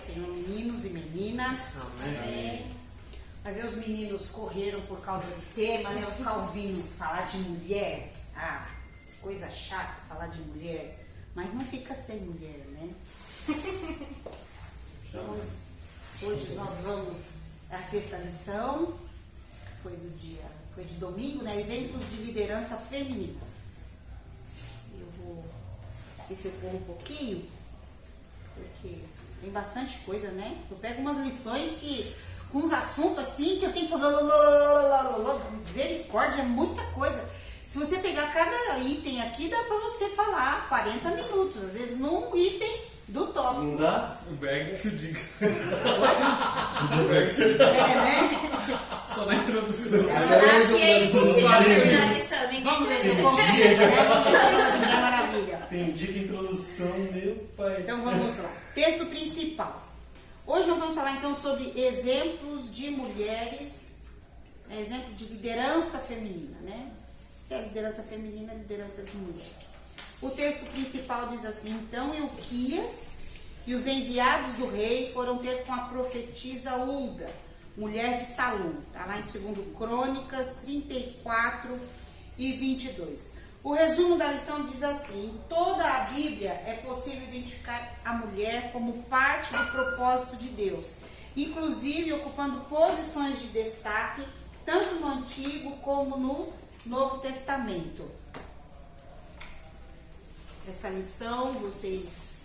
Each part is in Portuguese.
Senhor, meninos e meninas. Amém. Vai ver, os meninos correram por causa do tema, né? Eu ficar ouvindo falar de mulher. Ah, que coisa chata falar de mulher. Mas não fica sem mulher, né? Hoje nós vamos à sexta lição, foi de domingo, né? Exemplos de liderança feminina. Eu vou ver se eu corro um pouquinho, porque tem bastante coisa, né? Eu pego umas lições com uns assuntos assim que eu tenho que... Misericórdia, é muita coisa. Se você pegar cada item aqui, dá pra você falar 40 minutos, às vezes num item do tópico. Não dá? O Berg que eu diga. O Berg que eu diga. É, né? Só na introdução. Aqui é impossível terminar a lição, ninguém Vamos ver se eu precisa. consigo. Maravilha. Tem dia que introdução, meu pai. Então vamos lá. Texto principal. Hoje nós vamos falar então sobre exemplos de mulheres, exemplo de liderança feminina, né? Se é liderança feminina, liderança de mulheres. O texto principal diz assim: então Euquias e os enviados do rei foram ter com a profetisa Hulda, mulher de Salum. Está lá em 2 Crônicas 34 e 22. O resumo da lição diz assim: em toda a Bíblia é possível identificar a mulher como parte do propósito de Deus, inclusive ocupando posições de destaque, tanto no Antigo como no Novo Testamento. Essa lição vocês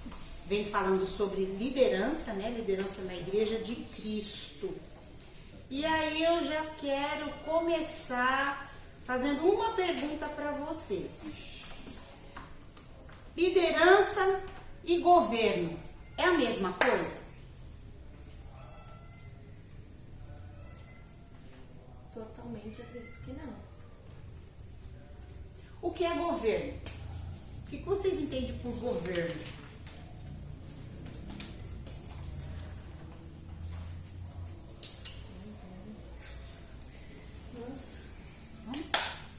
vêm falando sobre liderança, né? Liderança na Igreja de Cristo. E aí eu já quero começar fazendo uma pergunta para vocês. Liderança e governo é a mesma coisa? Totalmente acredito que não. O que é governo? O que vocês entendem por governo?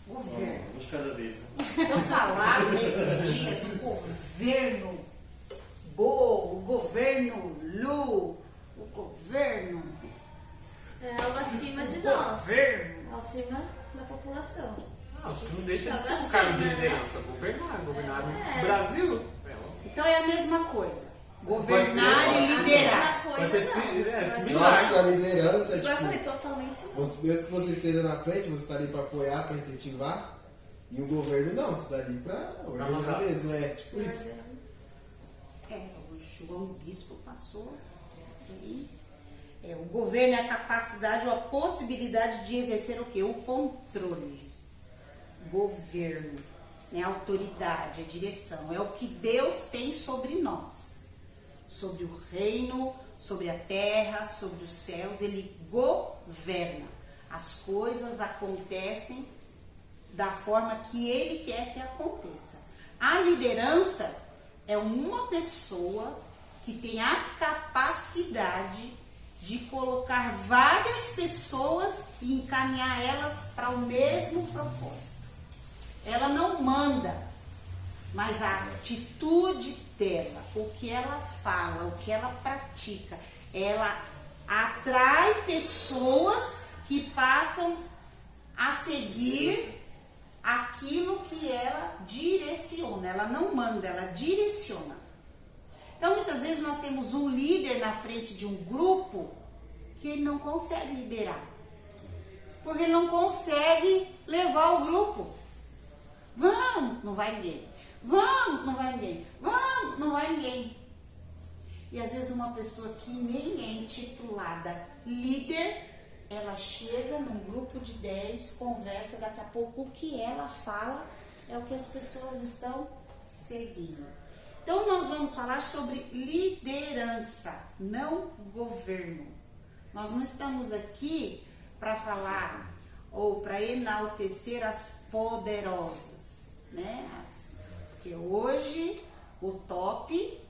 Governo. Um de cada vez. Então falaram nesses dias o governo Bo, o governo Lu, o governo... É algo acima de nós. Governo. Acima da população. Acho que não deixa de ser um Assim, cargo de né? liderança. Governar É. o Brasil. Então é a mesma coisa. Pode Governar ser, e pode. liderar. Coisa, Vai ser não. Eu similar. acho que a liderança é Igual eu falei, tipo, totalmente não. mesmo que você esteja na frente, você está ali para apoiar, para incentivar. E o governo não, você está ali para ordenar mandar. mesmo, é tipo isso. O João Bispo passou aí. O governo é a capacidade ou a possibilidade de exercer o quê? O controle. Governo, né? A autoridade, a direção. É o que Deus tem sobre nós. Sobre o reino, sobre a terra, sobre os céus. Ele governa. As coisas acontecem da forma que Ele quer que aconteça. A liderança é uma pessoa que tem a capacidade de colocar várias pessoas e encaminhar elas para o mesmo propósito. Ela não manda, mas a atitude dela, o que ela fala, o que ela pratica, ela atrai pessoas que passam a seguir aquilo que ela direciona. Ela não manda, ela direciona. Então, muitas vezes nós temos um líder na frente de um grupo que ele não consegue liderar. Porque ele não consegue levar o grupo. Vamos, não vai ninguém. Vamos, não vai ninguém. Vamos, não vai ninguém. E às vezes uma pessoa que nem é intitulada líder, ela chega num grupo de 10, conversa, daqui a pouco o que ela fala é o que as pessoas estão seguindo. Então nós vamos falar sobre liderança, não governo. Nós não estamos aqui para falar ou para enaltecer as poderosas, né? Porque hoje o top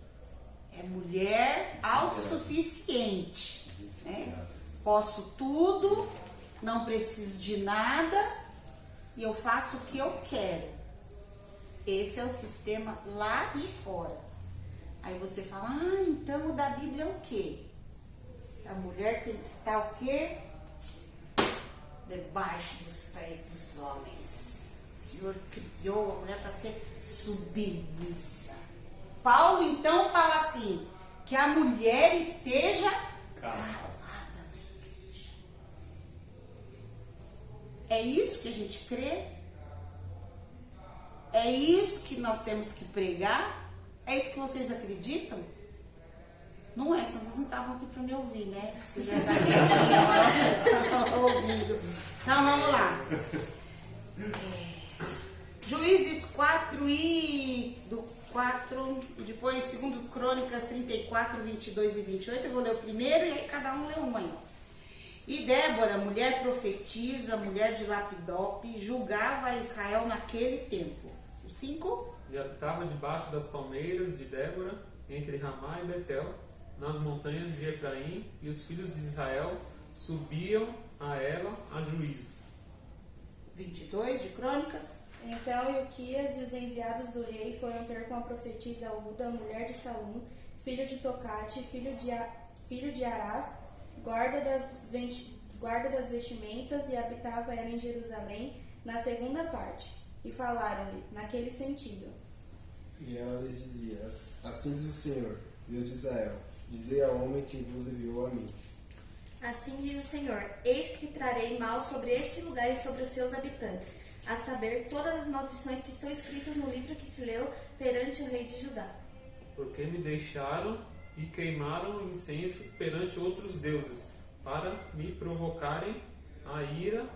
é mulher autossuficiente, né? Posso tudo, não preciso de nada e eu faço o que eu quero. Esse é o sistema lá de fora. Aí você fala, então o da Bíblia é o quê? A mulher tem que estar o quê? Debaixo dos pés dos homens. O Senhor criou a mulher para ser submissa. Paulo então fala assim, que a mulher esteja calada na igreja. É isso que a gente crê? É isso que nós temos que pregar? É isso que vocês acreditam? Não é, senão vocês não estavam aqui para me ouvir, né? Eu já estava ouvindo. Então vamos lá. Juízes 4 e depois 2 Crônicas 34, 22 e 28. Eu vou ler o primeiro e aí cada um lê uma aí. E Débora, mulher profetisa, mulher de Lapidope, julgava a Israel naquele tempo. O 5. E habitava debaixo das palmeiras de Débora, entre Ramá e Betel, nas montanhas de Efraim, e os filhos de Israel subiam a ela a juízo. 22 de Crônicas. Então Ilquias e os enviados do rei foram ter com a profetisa Uda, mulher de Salum, filho de Tocate, filho de Arás, guarda das vestimentas, e habitava ela em Jerusalém, na segunda parte. E falaram-lhe, naquele sentido. E ela lhes dizia, assim diz o Senhor, Deus de Israel, dizei ao homem que vos enviou a mim. Assim diz o Senhor, eis que trarei mal sobre este lugar e sobre os seus habitantes, a saber, todas as maldições que estão escritas no livro que se leu perante o rei de Judá. Porque me deixaram e queimaram incenso perante outros deuses, para me provocarem a ira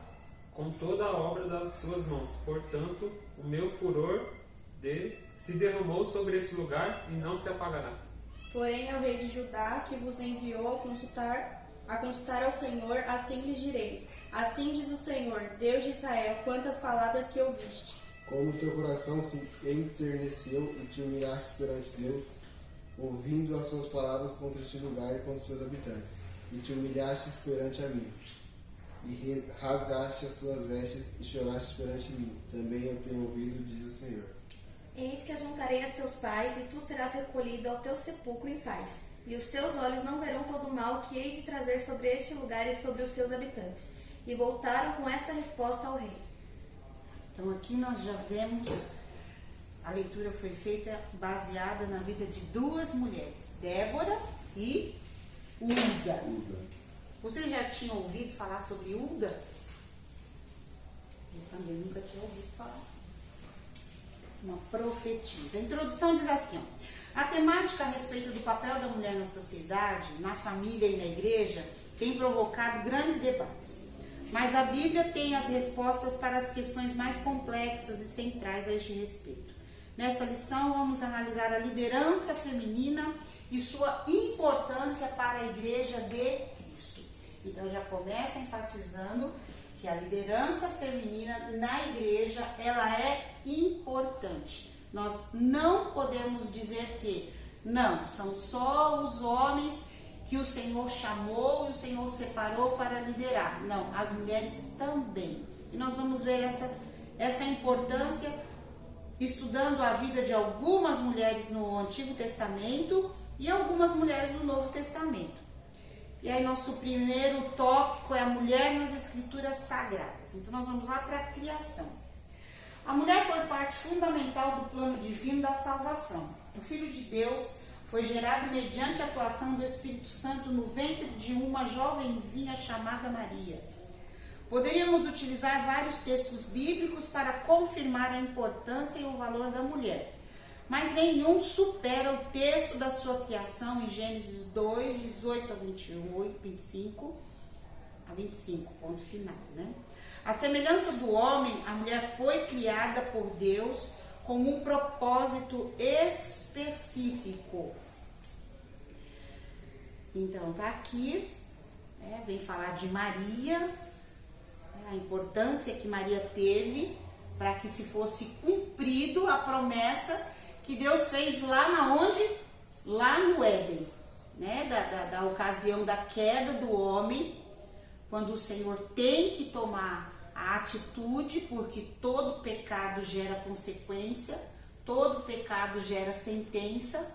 com toda a obra das suas mãos. Portanto, o meu furor se derramou sobre esse lugar e não se apagará. Porém, ao rei de Judá, que vos enviou a consultar ao Senhor, assim lhes direis. Assim diz o Senhor, Deus de Israel, quantas palavras que ouviste. Como teu coração se enterneceu e te humilhaste perante Deus, ouvindo as suas palavras contra este lugar e contra os seus habitantes, e te humilhaste perante a mim, e rasgaste as tuas vestes e choraste perante mim, também eu tenho ouvido, diz o Senhor. Eis que ajuntarei a teus pais, e tu serás recolhido ao teu sepulcro em paz. E os teus olhos não verão todo o mal que hei de trazer sobre este lugar e sobre os seus habitantes. E voltaram com esta resposta ao rei. Então aqui nós já vemos, a leitura foi feita baseada na vida de duas mulheres, Débora e Uda. Vocês já tinham ouvido falar sobre Uda? Eu também nunca tinha ouvido falar. Uma profetisa. A introdução diz assim, ó, a temática a respeito do papel da mulher na sociedade, na família e na igreja tem provocado grandes debates. Mas a Bíblia tem as respostas para as questões mais complexas e centrais a este respeito. Nesta lição, vamos analisar a liderança feminina e sua importância para a igreja de Cristo. Então, já começa enfatizando que a liderança feminina na igreja, ela é importante. Nós não podemos dizer que não, são só os homens que o Senhor chamou e o Senhor separou para liderar. Não, as mulheres também. E nós vamos ver essa importância estudando a vida de algumas mulheres no Antigo Testamento e algumas mulheres no Novo Testamento. E aí nosso primeiro tópico é a mulher nas Escrituras Sagradas. Então nós vamos lá para a criação. A mulher foi parte fundamental do plano divino da salvação. O Filho de Deus foi gerado mediante a atuação do Espírito Santo no ventre de uma jovenzinha chamada Maria. Poderíamos utilizar vários textos bíblicos para confirmar a importância e o valor da mulher, mas nenhum supera o texto da sua criação em Gênesis 2, 18 a 25, ponto final, né? A semelhança do homem, a mulher foi criada por Deus com um propósito específico. Então, tá aqui, vem falar de Maria, a importância que Maria teve para que se fosse cumprido a promessa que Deus fez lá na onde? Lá no Éden, né? Da ocasião da queda do homem, quando o Senhor tem que tomar a atitude, porque todo pecado gera consequência, todo pecado gera sentença,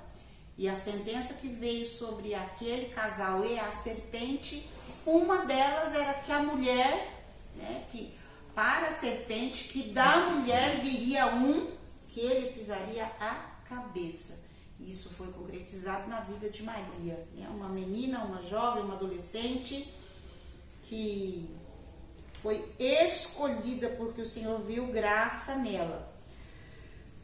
E a sentença que veio sobre aquele casal e a serpente, uma delas era que a mulher, né, que para a serpente, que da mulher viria que ele pisaria a cabeça. Isso foi concretizado na vida de Maria, né? Uma menina, uma jovem, uma adolescente que foi escolhida porque o Senhor viu graça nela.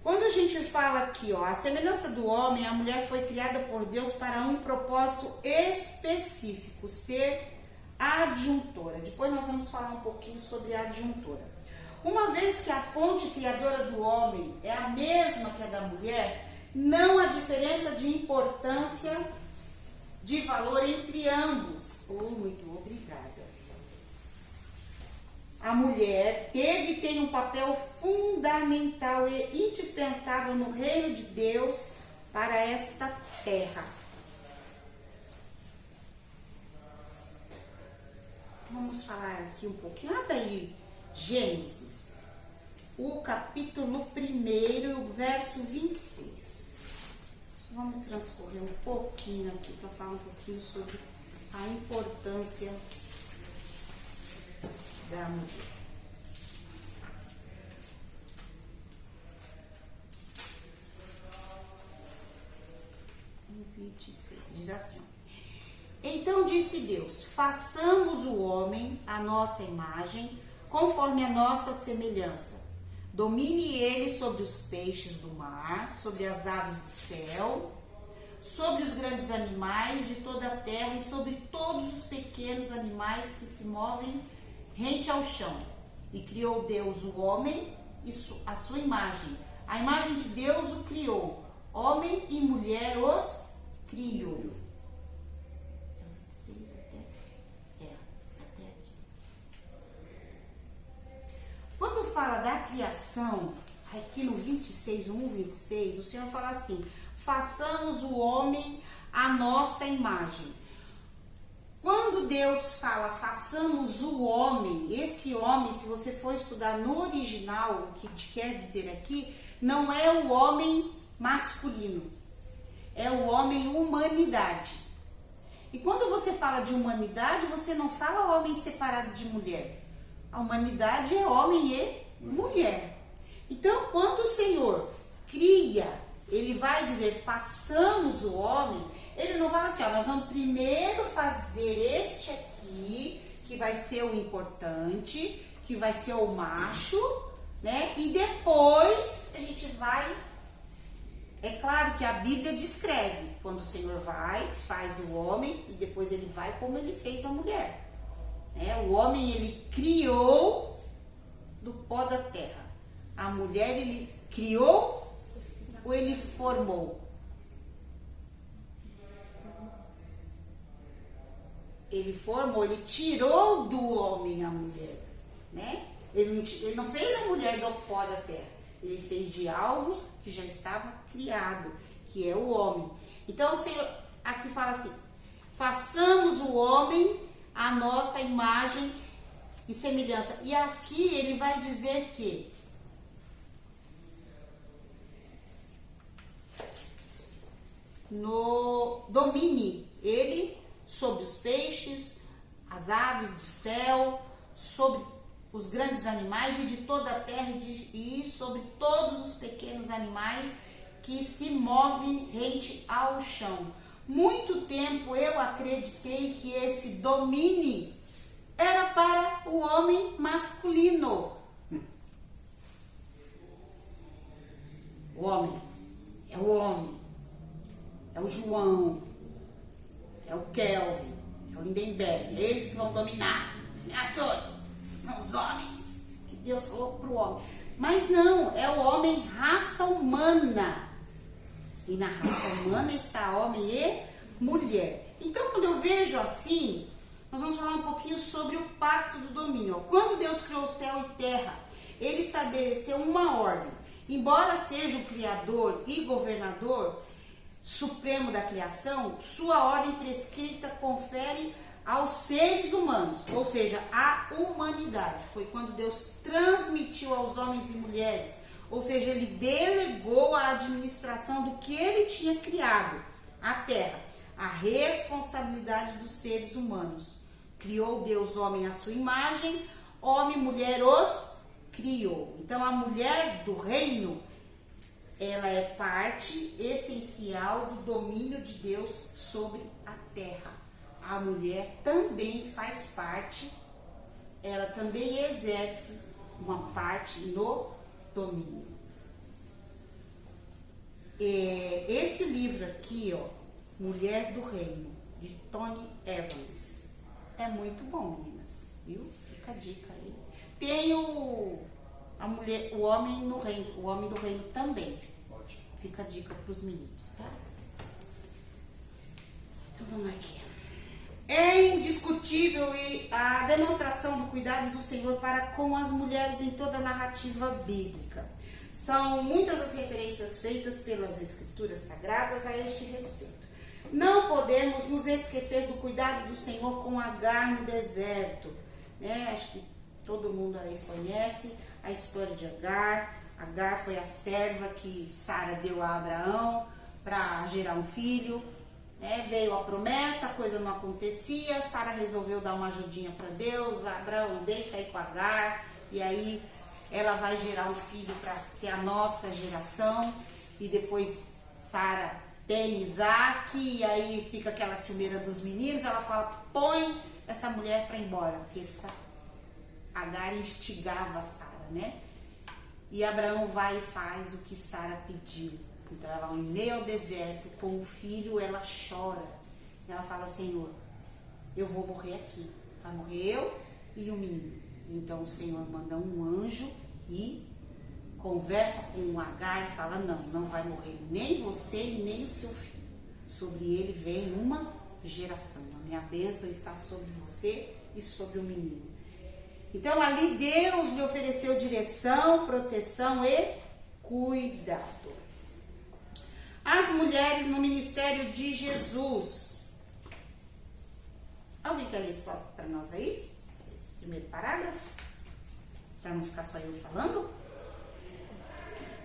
Quando a gente fala aqui, ó, a semelhança do homem, a mulher foi criada por Deus para um propósito específico, ser adjuntora. Depois nós vamos falar um pouquinho sobre a adjuntora. Uma vez que a fonte criadora do homem é a mesma que a da mulher, não há diferença de importância, de valor entre ambos. Muito obrigada. A mulher tem um papel fundamental e indispensável no reino de Deus para esta terra. Vamos falar aqui um pouquinho. Abre aí, Gênesis, o capítulo 1, verso 26. Vamos transcorrer um pouquinho aqui para falar um pouquinho sobre a importância da mulher. Em 26, diz assim: então disse Deus: façamos o homem à nossa imagem, conforme a nossa semelhança. Domine ele sobre os peixes do mar, sobre as aves do céu, sobre os grandes animais de toda a terra e sobre todos os pequenos animais que se movem rente ao chão. E criou Deus o homem e a sua imagem. A imagem de Deus o criou. Homem e mulher os criou. Até aqui. Quando fala da criação, aqui no 26, o Senhor fala assim: façamos o homem à nossa imagem. Quando Deus fala façamos o homem, esse homem, se você for estudar no original, o que quer dizer aqui, não é o homem masculino, é o homem humanidade. E quando você fala de humanidade, você não fala homem separado de mulher. A humanidade é homem e mulher. Então, quando o Senhor cria, ele vai dizer façamos o homem, ele não fala assim, ó, nós vamos primeiro fazer este aqui, que vai ser o importante, que vai ser o macho, né? E depois a gente vai... É claro que a Bíblia descreve quando o Senhor vai, faz o homem e depois ele vai como ele fez a mulher. O homem ele criou do pó da terra. A mulher ele criou ou ele formou? Ele formou, ele tirou do homem a mulher, né? Ele não fez a mulher do pó da terra, ele fez de algo que já estava criado, que é o homem. Então o Senhor aqui fala assim: façamos o homem à nossa imagem e semelhança. E aqui ele vai dizer que domine ele sobre os peixes, as aves do céu, sobre os grandes animais e de toda a terra e sobre todos os pequenos animais que se movem rente ao chão. Muito tempo eu acreditei que esse domine era para o homem masculino. O homem é o homem, é o João, é o Kelvin, é o Lindenberg, é eles que vão dominar a todos. São os homens que Deus falou para o homem. Mas não, é o homem raça humana. E na raça humana está homem e mulher. Então, quando eu vejo assim, nós vamos falar um pouquinho sobre o pacto do domínio. Quando Deus criou o céu e terra, ele estabeleceu uma ordem. Embora seja o criador e governador supremo da criação, sua ordem prescrita confere aos seres humanos, ou seja, à humanidade. Foi quando Deus transmitiu aos homens e mulheres, ou seja, ele delegou a administração do que ele tinha criado. a terra, a responsabilidade dos seres humanos. Criou Deus homem à sua imagem, homem e mulher os criou. Então a mulher do reino, ela é parte essencial do domínio de Deus sobre a terra. A mulher também faz parte, ela também exerce uma parte no domínio. Esse livro aqui, ó, Mulher do Reino, de Tony Evans, é muito bom, meninas, viu? Fica a dica aí. Tem o Homem no Reino, o Homem do Reino também. Ótimo. Fica a dica para os meninos, tá? Então vamos aqui. É indiscutível a demonstração do cuidado do Senhor para com as mulheres em toda a narrativa bíblica. São muitas as referências feitas pelas Escrituras Sagradas a este respeito. Não podemos nos esquecer do cuidado do Senhor com Agar no deserto, né? Acho que todo mundo aí conhece a história de Agar. Agar foi a serva que Sara deu a Abraão para gerar um filho. Veio a promessa, a coisa não acontecia, Sara resolveu dar uma ajudinha para Deus, Abraão deixa aí com Agar, e aí ela vai gerar um filho para ter a nossa geração, e depois Sara tem Isaac, e aí fica aquela ciumeira dos meninos, ela fala, põe essa mulher para ir embora, porque Agar instigava Sara, né? E Abraão vai e faz o que Sara pediu. Então ela, em meio ao deserto, com o filho, ela chora. Ela fala, Senhor, eu vou morrer aqui. Vai morrer eu e o menino. Então o Senhor manda um anjo e conversa com Agar e fala, não vai morrer nem você e nem o seu filho. Sobre ele vem uma geração. A minha bênção está sobre você e sobre o menino. Então ali Deus lhe ofereceu direção, proteção e cuidado. As mulheres no ministério de Jesus. Alguém quer ler isso para nós aí? Esse primeiro parágrafo? Para não ficar só eu falando?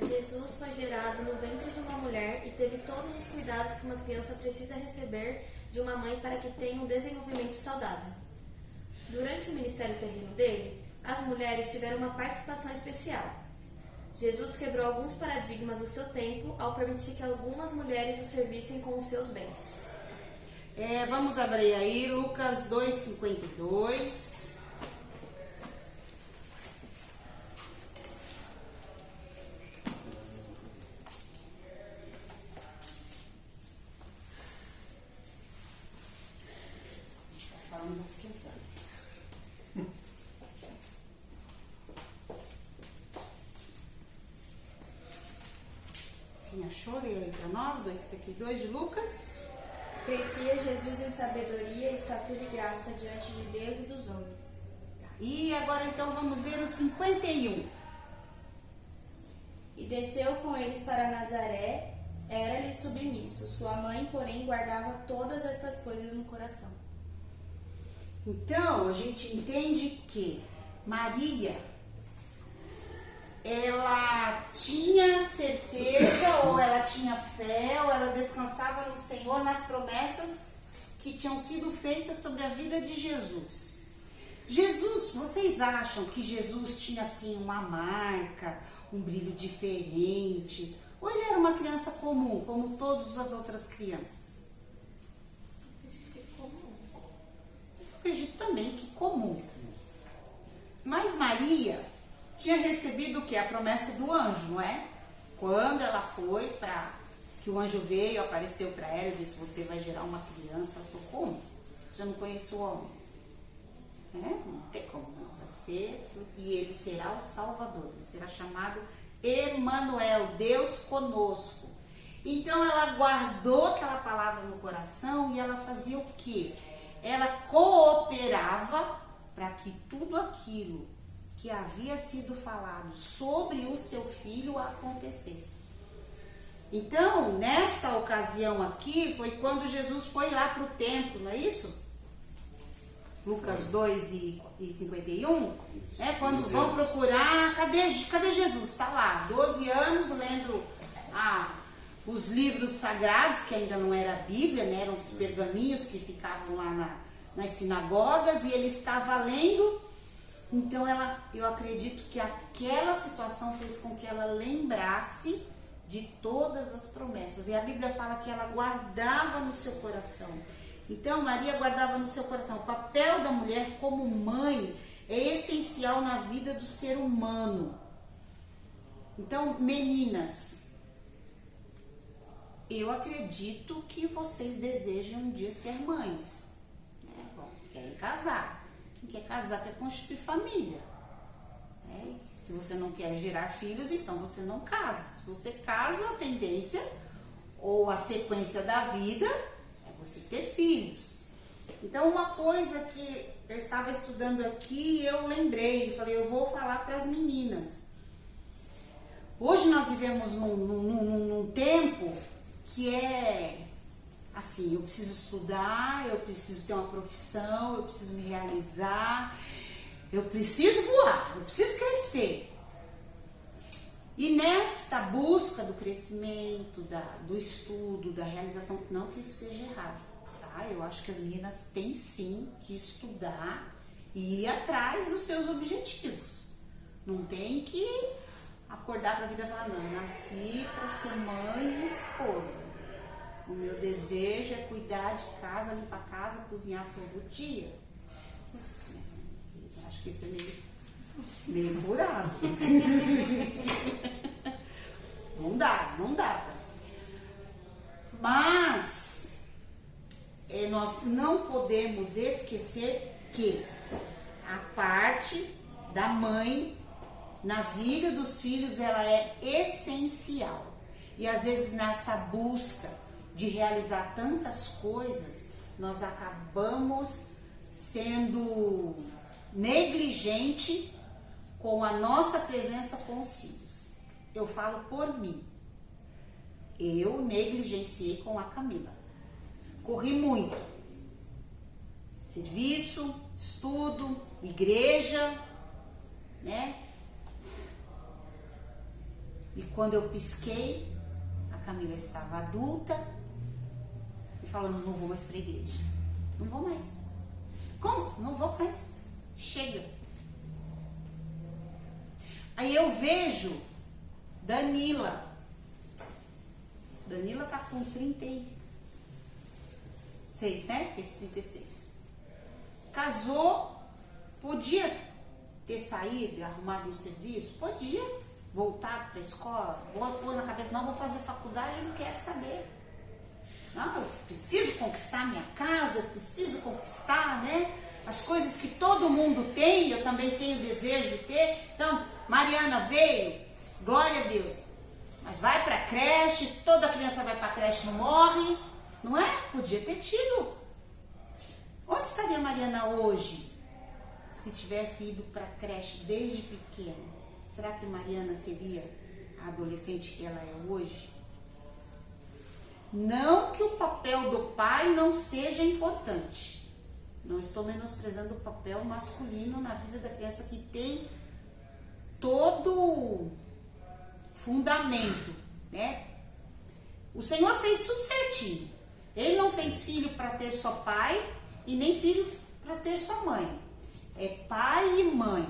Jesus foi gerado no ventre de uma mulher e teve todos os cuidados que uma criança precisa receber de uma mãe para que tenha um desenvolvimento saudável. Durante o ministério terreno dele, as mulheres tiveram uma participação especial. Jesus quebrou alguns paradigmas do seu tempo ao permitir que algumas mulheres o servissem com os seus bens. Vamos abrir aí Lucas 2:52. Falando das quebradas. Achou? Leia aí para nós, 2:52 de Lucas. Crescia Jesus em sabedoria, estatura e graça diante de Deus e dos homens. E agora então vamos ler o 51. E desceu com eles para Nazaré, era-lhe submisso. Sua mãe, porém, guardava todas estas coisas no coração. Então, a gente entende que Maria, ela tinha certeza, ou ela tinha fé, ou ela descansava no Senhor, nas promessas que tinham sido feitas sobre a vida de Jesus. Jesus, vocês acham que Jesus tinha assim uma marca, um brilho diferente? Ou ele era uma criança comum, como todas as outras crianças? Eu acredito também que comum. Mas Maria tinha recebido o que? A promessa do anjo, não é? Quando ela foi para que o anjo veio, apareceu para ela e disse, você vai gerar uma criança. Ela falou, como? Você não conhece o homem? Não tem como não. Vai ser, e ele será o Salvador. Ele será chamado Emanuel, Deus conosco. Então ela guardou aquela palavra no coração e ela fazia o quê? Ela cooperava para que tudo aquilo que havia sido falado sobre o seu filho acontecesse. Então, nessa ocasião aqui, foi quando Jesus foi lá para o templo, não é isso? Lucas 2:51, quando vão procurar, cadê Jesus? Está lá, 12 anos, lendo os livros sagrados, que ainda não era a Bíblia, né? Eram os pergaminhos que ficavam lá nas sinagogas, e ele estava lendo. Então eu acredito que aquela situação fez com que ela lembrasse de todas as promessas. E a Bíblia fala que ela guardava no seu coração. Então Maria guardava no seu coração. O papel da mulher como mãe é essencial na vida do ser humano. Então, meninas, eu acredito que vocês desejam um dia ser mães. Né? Bom, querem casar. Quem quer casar quer constituir família. Né? Se você não quer gerar filhos, então você não casa. Se você casa, a tendência ou a sequência da vida é você ter filhos. Então, uma coisa que eu estava estudando aqui, eu lembrei, falei, eu vou falar para as meninas. Hoje nós vivemos num tempo que é assim, eu preciso estudar, eu preciso ter uma profissão, eu preciso me realizar, eu preciso voar, eu preciso crescer. E nessa busca do crescimento, do estudo, da realização, não que isso seja errado, tá? Eu acho que as meninas têm sim que estudar e ir atrás dos seus objetivos. Não tem que acordar para a vida e falar, não, eu nasci para ser mãe e esposa. O meu desejo é cuidar de casa, limpar a casa, cozinhar todo dia. Eu acho que isso é meio furado. Não dá. Mas nós não podemos esquecer que a parte da mãe na vida dos filhos, ela é essencial. E às vezes nessa busca de realizar tantas coisas, nós acabamos sendo negligente com a nossa presença com os filhos. Eu falo por mim. Eu negligenciei com a Camila. Corri muito. Serviço, estudo, igreja, né? E quando eu pisquei, a Camila estava adulta e falando, não vou mais para a igreja. Não vou mais. Como? Não vou mais. Chega. Aí eu vejo Danila. Danila tá com 36, né? Fez 36. Casou, podia ter saído e arrumado um serviço? Podia. Voltar para a escola, vou pôr na cabeça, não, vou fazer faculdade, eu não quero saber. Não, eu preciso conquistar minha casa, eu preciso conquistar, né? As coisas que todo mundo tem, eu também tenho desejo de ter. Então, Mariana veio, glória a Deus. Mas vai para a creche, toda criança vai para a creche, não morre. Não é? Podia ter tido. Onde estaria a Mariana hoje, se tivesse ido para a creche desde pequena? Será que Mariana seria a adolescente que ela é hoje? Não que o papel do pai não seja importante. Não estou menosprezando o papel masculino na vida da criança, que tem todo fundamento, né? O Senhor fez tudo certinho. Ele não fez filho para ter só pai e nem filho para ter só mãe. É pai e mãe.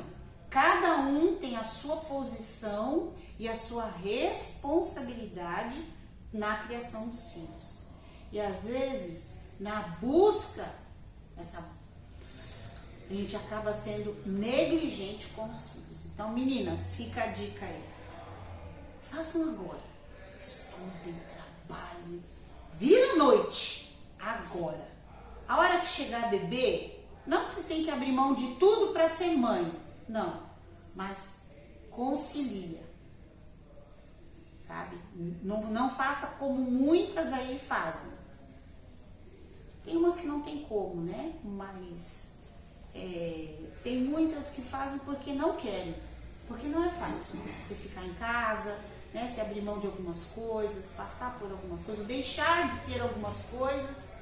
Cada um tem a sua posição e a sua responsabilidade na criação dos filhos. E às vezes, na busca, a gente acaba sendo negligente com os filhos. Então, meninas, fica a dica aí. Façam agora. Estudem, trabalhem. Vira a noite. Agora. A hora que chegar a bebê, não que vocês têm que abrir mão de tudo para ser mãe. Não, mas concilia, sabe? Não faça como muitas aí fazem. Tem umas que não tem como, né? Mas tem muitas que fazem porque não querem, porque não é fácil você ficar em casa, né? Se abrir mão de algumas coisas, passar por algumas coisas, deixar de ter algumas coisas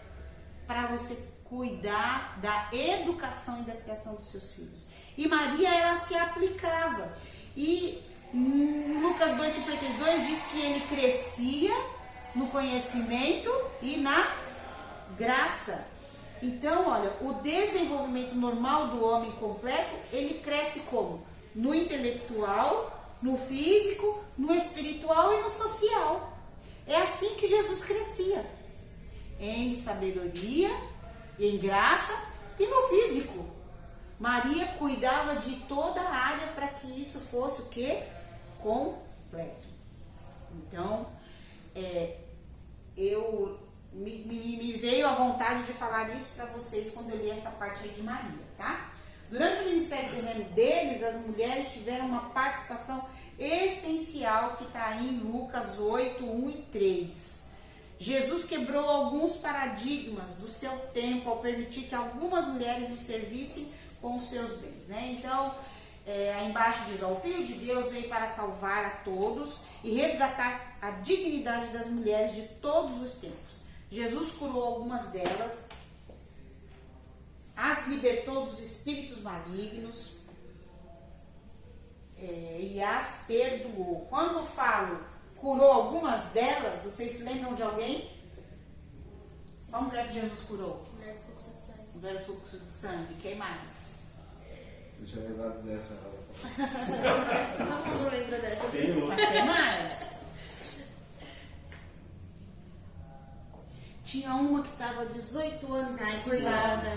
para você cuidar da educação e da criação dos seus filhos. E Maria, ela se aplicava. E Lucas 2:52 diz que ele crescia no conhecimento e na graça. Então, olha, o desenvolvimento normal do homem completo, ele cresce como? No intelectual, no físico, no espiritual e no social. É assim que Jesus crescia. Em sabedoria, em graça e no físico. Maria cuidava de toda a área para que isso fosse o quê? Completo. Então, me veio a vontade de falar isso para vocês quando eu li essa parte aí de Maria, tá? Durante o ministério terreno deles, as mulheres tiveram uma participação essencial que está aí em Lucas 8, 1 e 3. Jesus quebrou alguns paradigmas do seu tempo ao permitir que algumas mulheres o servissem com os seus bens, né? Então, aí embaixo diz, o Filho de Deus veio para salvar a todos e resgatar a dignidade das mulheres de todos os tempos. Jesus curou algumas delas, as libertou dos espíritos malignos e as perdoou. Quando falo curou algumas delas, vocês se lembram de alguém? Qual mulher que Jesus curou? Mulher do fluxo de sangue. Mulher do fluxo de sangue. Quem mais? Eu tinha lembrado dessa. Não lembro dessa. Tem outro. Mas tem mais? Tinha uma que estava 18 anos Curvada.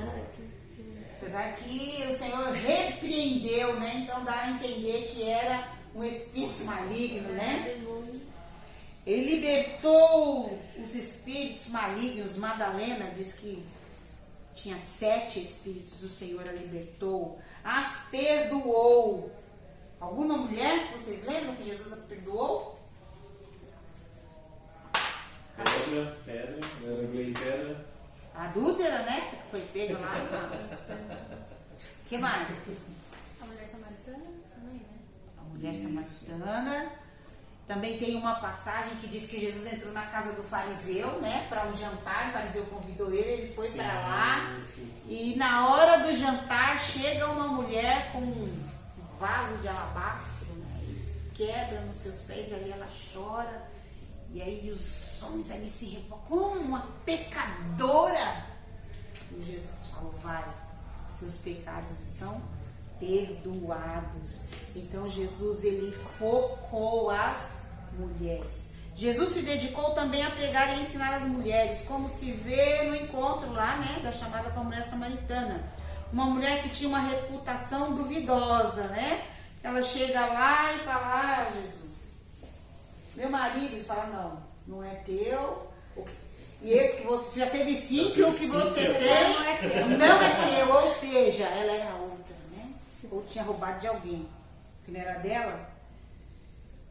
Apesar que o Senhor repreendeu, né? Então dá a entender que era um espírito maligno, né? Ele libertou os espíritos malignos. Madalena diz que tinha 7 espíritos, o Senhor a libertou. As perdoou. Alguma mulher, vocês lembram que Jesus a perdoou? Pedra. A adúltera, né? Que foi pega lá. O que mais? A mulher samaritana também, né? A mulher samaritana. Também tem uma passagem que diz que Jesus entrou na casa do fariseu, né? Para um jantar. O fariseu convidou ele foi para lá. E na hora do jantar chega uma mulher com um vaso de alabastro, né? E quebra nos seus pés, e aí ela chora. E aí os homens ali se revoltam. Como uma pecadora? E Jesus falou, vai, seus pecados estão perdoados. Então Jesus, ele focou as mulheres. Jesus se dedicou também a pregar e ensinar as mulheres, como se vê no encontro lá, né, da chamada com a mulher samaritana. Uma mulher que tinha uma reputação duvidosa, né? Ela chega lá e fala, Jesus, meu marido, ele fala, não é teu. E esse que você já teve 5 e o que você tem não é teu. Ou seja, ela era outra, né? Ou tinha roubado de alguém, que não era dela.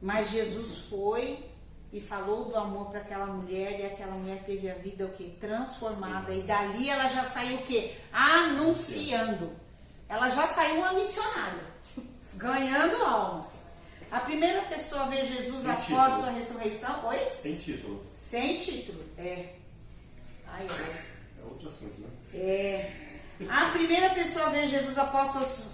Mas Jesus foi e falou do amor para aquela mulher, e aquela mulher teve a vida o quê? Transformada. E dali ela já saiu o quê? Anunciando. Ela já saiu uma missionária, ganhando almas. A primeira pessoa a ver Jesus Sem após título. sua ressurreição, oi? Sem título. Sem título, Ai, É outro assunto, né? A primeira pessoa a ver Jesus após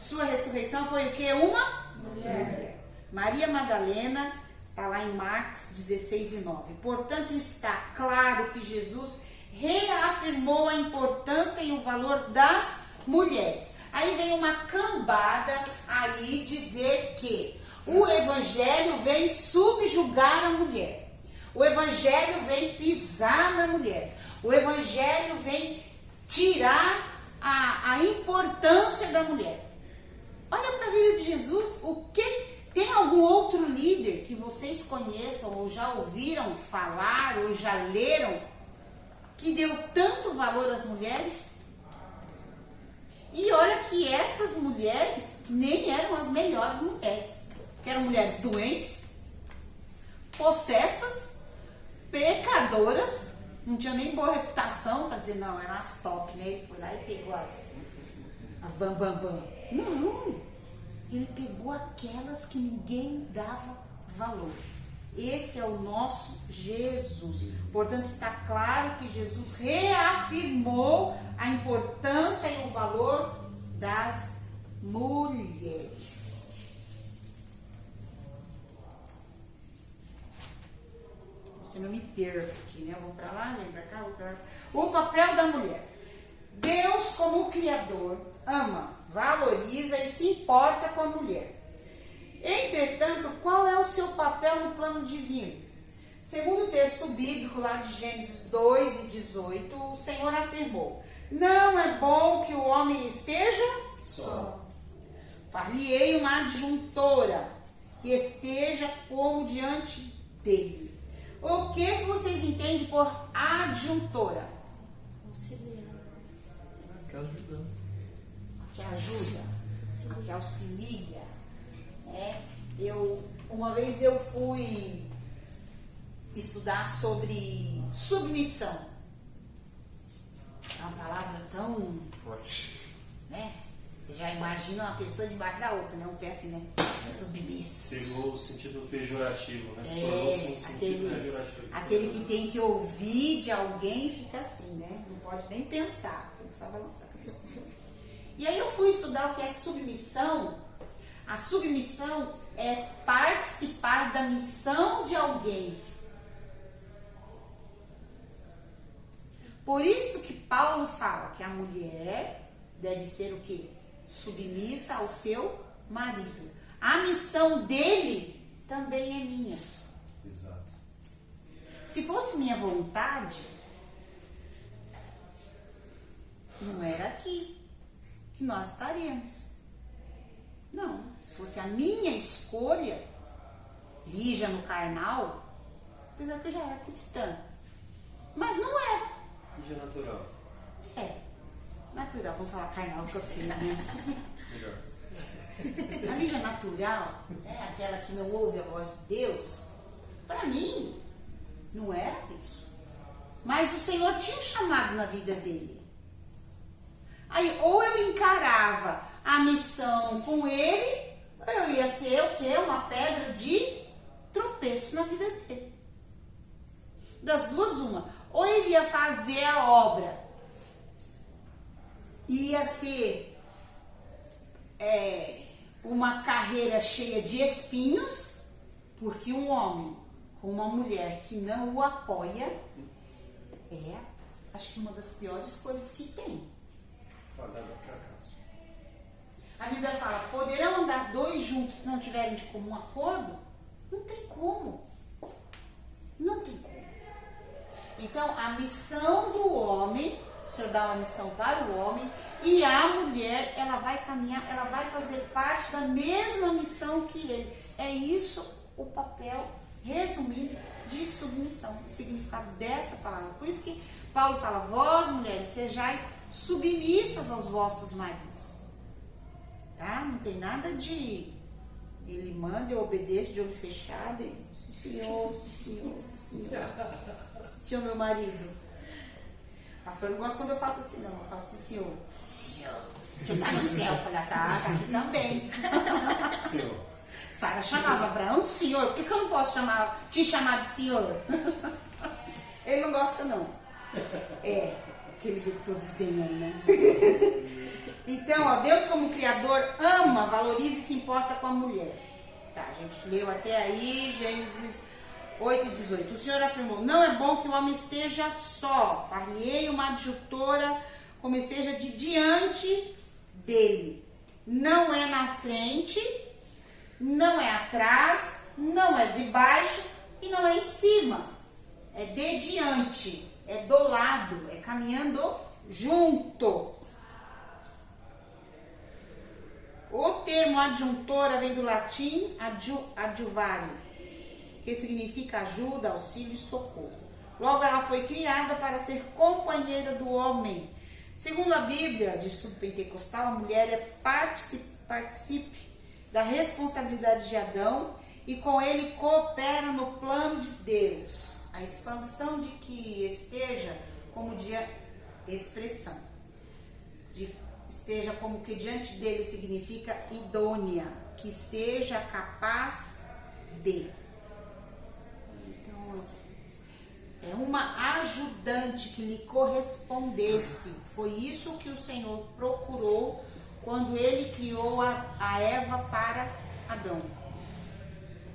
sua ressurreição foi o quê? Uma Mulher. Maria Madalena, está lá em Marcos 16 e 9. Portanto, está claro que Jesus reafirmou a importância e o valor das mulheres. Aí vem uma cambada aí dizer que o evangelho vem subjugar a mulher. O evangelho vem pisar na mulher. O evangelho vem tirar a importância da mulher. Olha para a vida de Jesus. Tem algum outro líder que vocês conheçam ou já ouviram falar ou já leram que deu tanto valor às mulheres? E olha que essas mulheres nem eram as melhores mulheres. Que eram mulheres doentes, possessas, pecadoras, não tinha nem boa reputação para dizer, não, eram as top, né? Ele foi lá e pegou as bam. Não, ele pegou aquelas que ninguém dava valor. Esse é o nosso Jesus. Portanto, está claro que Jesus reafirmou a importância e o valor das mulheres. Se eu não me perco aqui, né? Eu vou pra lá, vem pra cá, vou pra lá. O papel da mulher. Deus, como Criador, ama, valoriza e se importa com a mulher. Entretanto, qual é o seu papel no plano divino? Segundo o texto bíblico lá de Gênesis 2:18, o Senhor afirmou: não é bom que o homem esteja Só. Far-lhe-ei uma adjuntora que esteja como diante dele. O que vocês entendem por adjuntora? Auxiliar. Que ajuda. Que ajuda, que auxilia. Né? Uma vez eu fui estudar sobre submissão. É uma palavra tão Forte. né? Você já imagina uma pessoa debaixo da outra, né? Um pé assim, né? Submisso. Pegou o sentido pejorativo, né? Se tornou um sentido pejorativo. Aquele que tem que ouvir de alguém fica assim, né? Não pode nem pensar, tem que só balançar. E aí eu fui estudar o que é submissão. A submissão é participar da missão de alguém. Por isso que Paulo fala que a mulher deve ser o quê? Submissa ao seu marido. A missão dele também é minha. Exato. Se fosse minha vontade, não era aqui que nós estaríamos. Não. Se fosse a minha escolha, Lígia no carnal, apesar que eu já era cristã. Mas não era. Lígia natural. É. Natural, vamos falar carnal que eu fiz, né? Melhor. A Lígia natural, né, aquela que não ouve a voz de Deus, para mim, não era isso. Mas o Senhor tinha um chamado na vida dele. Aí, ou eu encarava a missão com ele, ou eu ia ser o quê? Uma pedra de tropeço na vida dele. Das duas, uma. Ou ele ia fazer a obra, ia ser uma carreira cheia de espinhos, porque um homem com uma mulher que não o apoia é, acho que uma das piores coisas que tem. Fadada fracasso. A Bíblia fala, poderão andar dois juntos se não tiverem de comum acordo? Não tem como. Não tem como. Então, a missão do homem, o Senhor dá uma missão para o homem, e a mulher, ela vai caminhar, ela vai fazer parte da mesma missão que ele. É isso o papel, resumido, de submissão, o significado dessa palavra. Por isso que Paulo fala, vós, mulheres, sejais submissas aos vossos maridos. Tá? Não tem nada de ele manda, eu obedeço de olho fechado e senhor, senhor, meu marido. O pastor não gosta quando eu faço assim, não. Eu faço assim, senhor. Senhor tá no céu. Eu falei, tá aqui também. Senhor. Sara chamava Abraão de senhor. Por que eu não posso te chamar de senhor? Ele não gosta, não. É, aquele que eu tô desdenhando, né? Então, ó, Deus como Criador ama, valoriza e se importa com a mulher. Tá, a gente leu até aí, Gênesis 8:18. O Senhor afirmou, não é bom que o homem esteja só. Far-lhe-ei uma adjuntora como esteja de diante dele. Não é na frente, não é atrás, não é de baixo e não é em cima. É de diante, é do lado, é caminhando junto. O termo adjuntora vem do latim adjuvare, que significa ajuda, auxílio e socorro. Logo, ela foi criada para ser companheira do homem. Segundo a Bíblia de Estudo Pentecostal, a mulher participe da responsabilidade de Adão e com ele coopera no plano de Deus. A expansão de que esteja como de expressão. Esteja como que diante dele significa idônea, que seja capaz de. Então, é uma ajudante que lhe correspondesse. Foi isso que o Senhor procurou quando ele criou a Eva para Adão.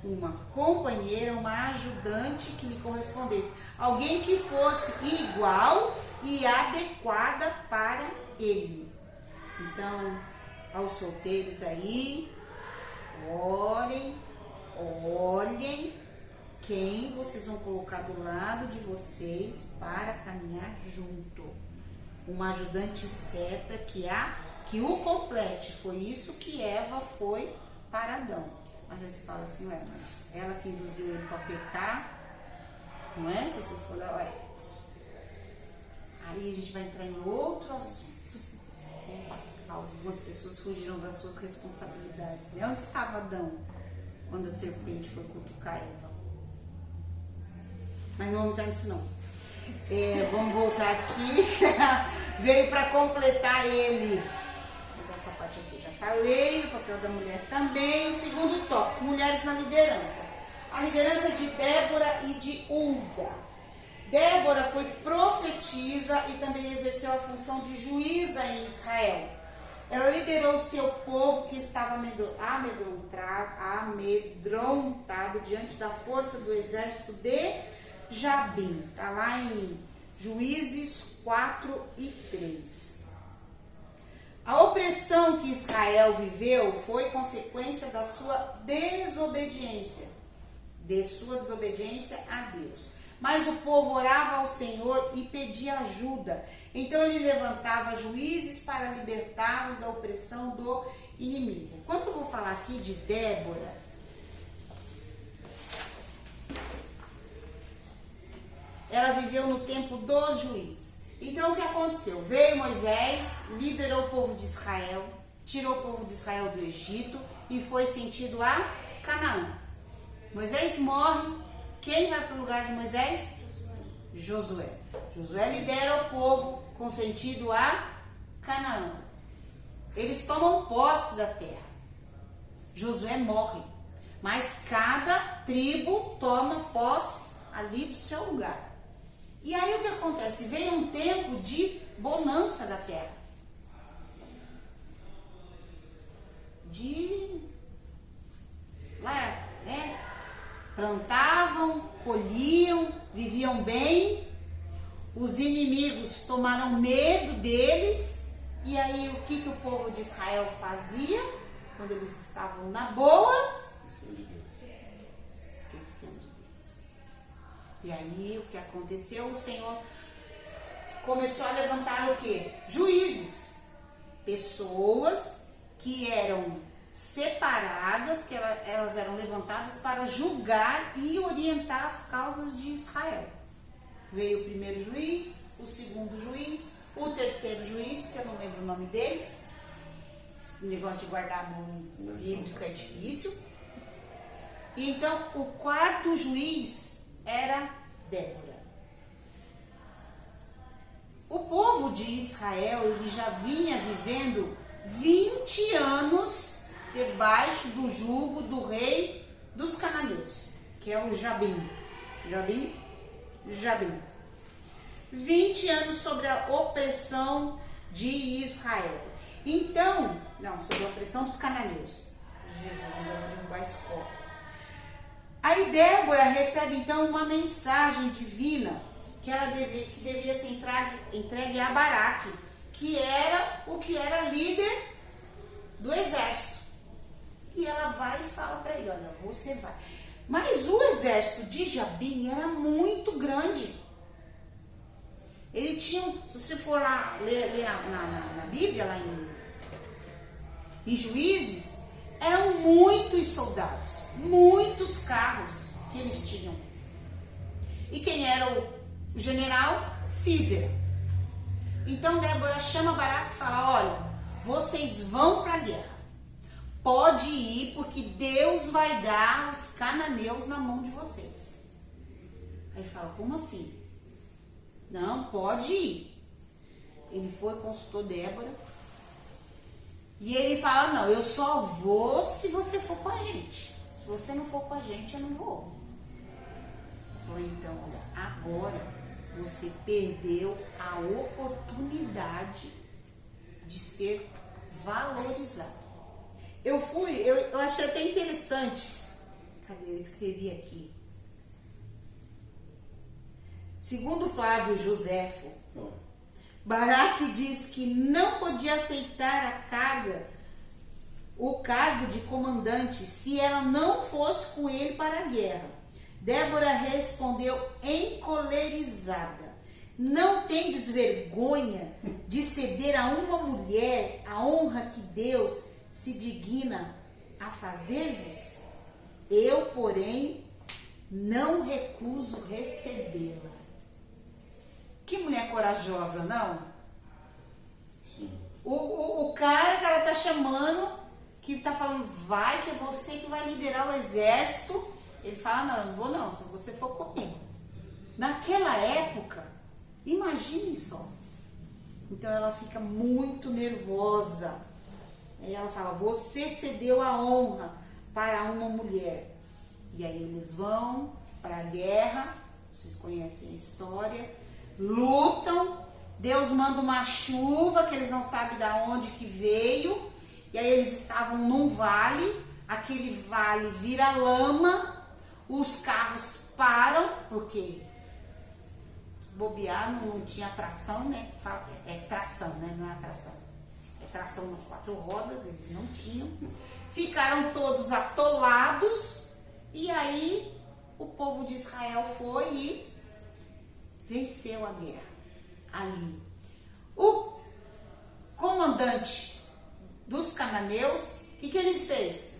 uma companheira, uma ajudante que lhe correspondesse. Alguém que fosse igual e adequada para ele. Então, aos solteiros aí, olhem quem vocês vão colocar do lado de vocês para caminhar junto. Uma ajudante certa que o complete. Foi isso que Eva foi para Adão. Mas aí você fala assim, ué, mas ela que induziu ele para pecar, não é? Se você for lá, ué. Aí a gente vai entrar em outro assunto. Algumas pessoas fugiram das suas responsabilidades, né? Onde estava Adão quando a serpente foi cutucar Eva? Mas não vamos entrar nisso não. Vamos voltar aqui. Veio para completar ele. Essa parte aqui já falei, o papel da mulher também. O segundo tópico, mulheres na liderança. A liderança de Débora e de Hulda. Débora foi profetisa e também exerceu a função de juíza em Israel. Ela liderou o seu povo que estava amedrontado diante da força do exército de Jabim. Está lá em Juízes 4:3. A opressão que Israel viveu foi consequência da sua desobediência a Deus. Mas o povo orava ao Senhor e pedia ajuda. Então ele levantava juízes para libertá-los da opressão do inimigo. Quando eu vou falar aqui de Débora, ela viveu no tempo dos juízes. Então o que aconteceu? Veio Moisés, liderou o povo de Israel, tirou o povo de Israel do Egito e foi sentido a Canaã. Moisés morre. Quem vai para o lugar de Moisés? Josué. Josué lidera o povo com sentido a Canaã. Eles tomam posse da terra. Josué morre. Mas cada tribo toma posse ali do seu lugar. E aí o que acontece? Veio um tempo de bonança da terra. De lá, né? Plantavam, colhiam, viviam bem. Os inimigos tomaram medo deles. E aí o que o povo de Israel fazia? Quando eles estavam na boa? Esqueciam de Deus. E aí o que aconteceu? O Senhor começou a levantar o quê? Juízes. Pessoas que eram separadas, que elas eram levantadas para julgar e orientar as causas de Israel. Veio o primeiro juiz, o segundo juiz, o terceiro juiz, que eu não lembro o nome deles. Esse negócio de guardar no bíblico é difícil. E então o quarto juiz era Débora. O povo de Israel, ele já vinha vivendo 20 anos debaixo do jugo do rei dos cananeus, que é o Jabim. 20 anos sobre a opressão de Israel. Então, sobre a opressão dos cananeus. Jesus não derrubar a escola. Aí Débora recebe então uma mensagem divina que devia ser entregue a Baraque, que era líder do exército. E ela vai e fala para ele, olha, você vai. Mas o exército de Jabim era muito grande. Ele tinha, se você for lá ler na Bíblia, lá em Juízes, eram muitos soldados, muitos carros que eles tinham. E quem era o general? Císera. Então Débora chama Baraque e fala, olha, vocês vão para a guerra. Pode ir, porque Deus vai dar os cananeus na mão de vocês. Aí ele fala, como assim? Não, pode ir. Ele foi, consultou Débora. E ele fala, não, eu só vou se você for com a gente. Se você não for com a gente, eu não vou. Ele falou, então, olha, agora você perdeu a oportunidade de ser valorizado. Eu achei até interessante. Cadê? Eu escrevi aqui. Segundo Flávio Joséfo, Baraque diz que não podia aceitar o cargo de comandante se ela não fosse com ele para a guerra. Débora respondeu encolerizada: não tendes vergonha de ceder a uma mulher a honra que Deus se digna a fazer-vos? Eu, porém, não recuso recebê-la. Que mulher corajosa, não? Sim. O cara que ela tá chamando, que tá falando, vai, que é você que vai liderar o exército. Ele fala, não, eu não vou não, se você for comigo. Naquela época, imagine só. Então ela fica muito nervosa. Aí ela fala, você cedeu a honra para uma mulher. E aí eles vão para a guerra, vocês conhecem a história, lutam, Deus manda uma chuva que eles não sabem de onde que veio, e aí eles estavam num vale, aquele vale vira lama, os carros param, porque bobear não tinha tração, né? É tração, né? Não é atração. É tração nas 4 rodas, eles não tinham. Ficaram todos atolados, e aí o povo de Israel foi e venceu a guerra ali. O comandante dos cananeus, o que eles fez?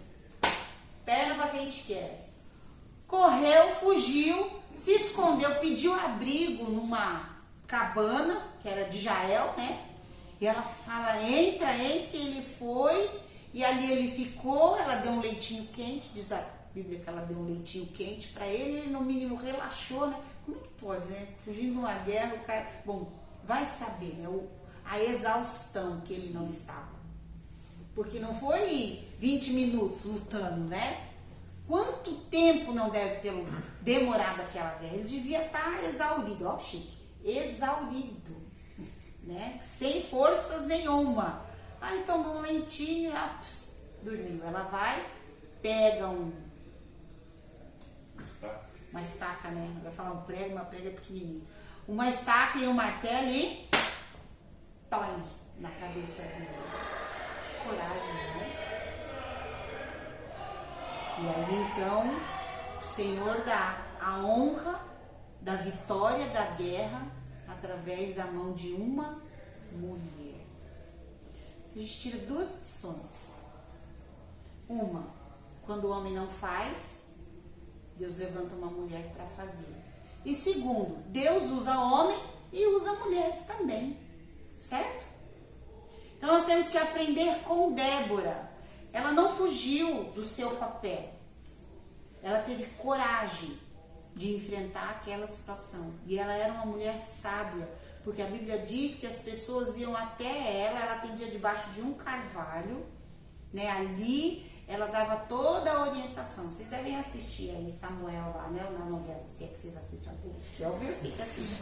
Pega para quem a gente quer. Correu, fugiu, se escondeu, pediu abrigo numa cabana, que era de Jael, né? E ela fala, entra, e ele foi, e ali ele ficou, ela deu um leitinho quente, diz a Bíblia que ela deu um leitinho quente para ele, no mínimo relaxou, né? Como é que pode, né? Fugindo de uma guerra, o cara... Bom, vai saber, né? A exaustão que ele não estava. Porque não foi 20 minutos lutando, né? Quanto tempo não deve ter demorado aquela guerra? Ele devia estar exaurido, ó, chique, exaurido, né? Sem forças nenhuma. Aí tomou um lentinho, dormiu. Ela vai, pega uma estaca, né? Vai falar um prego, uma prega pequenininha. Uma estaca e um martelo e põe na cabeça dele. Que coragem, né? E aí então o Senhor dá a honra da vitória da guerra através da mão de uma mulher. A gente tira 2 lições. Uma, quando o homem não faz, Deus levanta uma mulher para fazer. E segundo, Deus usa homem e usa mulheres também, certo? Então nós temos que aprender com Débora. Ela não fugiu do seu papel. Ela teve coragem de enfrentar aquela situação. E ela era uma mulher sábia, porque a Bíblia diz que as pessoas iam até ela atendia debaixo de um carvalho, né? Ali ela dava toda a orientação. Vocês devem assistir aí Samuel lá, né? Na novela, se é que vocês assistem. Que é óbvio, eu sei que assistem.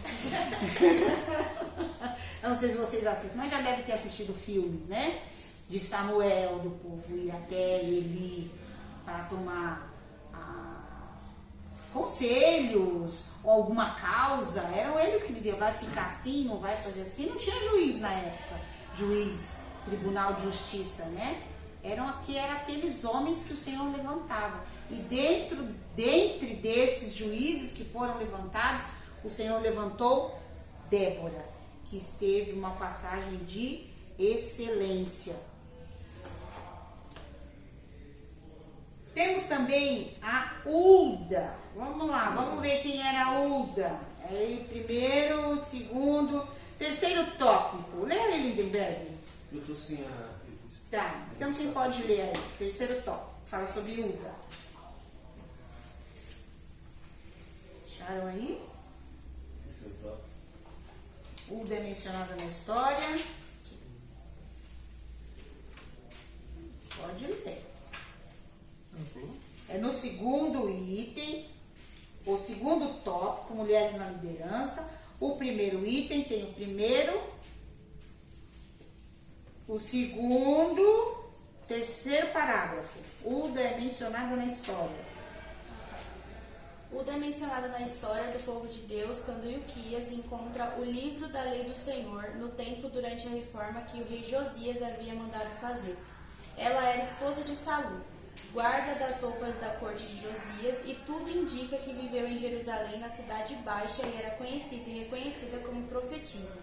Eu não sei se vocês assistem, mas já devem ter assistido filmes, né? De Samuel, do povo ir até Eli para tomar conselhos ou alguma causa. Eram eles que diziam, vai ficar assim, não vai fazer assim. Não tinha juiz na época, juiz, tribunal de justiça, né? Eram aqueles homens que o Senhor levantava. E dentre desses juízes que foram levantados, o Senhor levantou Débora, que teve uma passagem de excelência. Temos também a Hulda. Vamos lá, vamos ver quem era a Hulda. Aí o primeiro, o segundo, terceiro tópico. Leia, Lindenberg. Eu tô sem a... Tá, então quem pode ler aí? Terceiro tópico. Fala sobre Hulda. Acharam aí? Terceiro tópico. Hulda é mencionada na história. Pode ler. É no segundo item, o segundo tópico, mulheres na liderança. O primeiro item tem o primeiro, o segundo, terceiro parágrafo. Hulda é mencionada na história. Uda é mencionado na história do povo de Deus quando Ilquias encontra o livro da lei do Senhor no templo durante a reforma que o rei Josias havia mandado fazer. Ela era esposa de Salum, guarda das roupas da corte de Josias, e tudo indica que viveu em Jerusalém, na cidade baixa, e era conhecida e reconhecida como profetisa.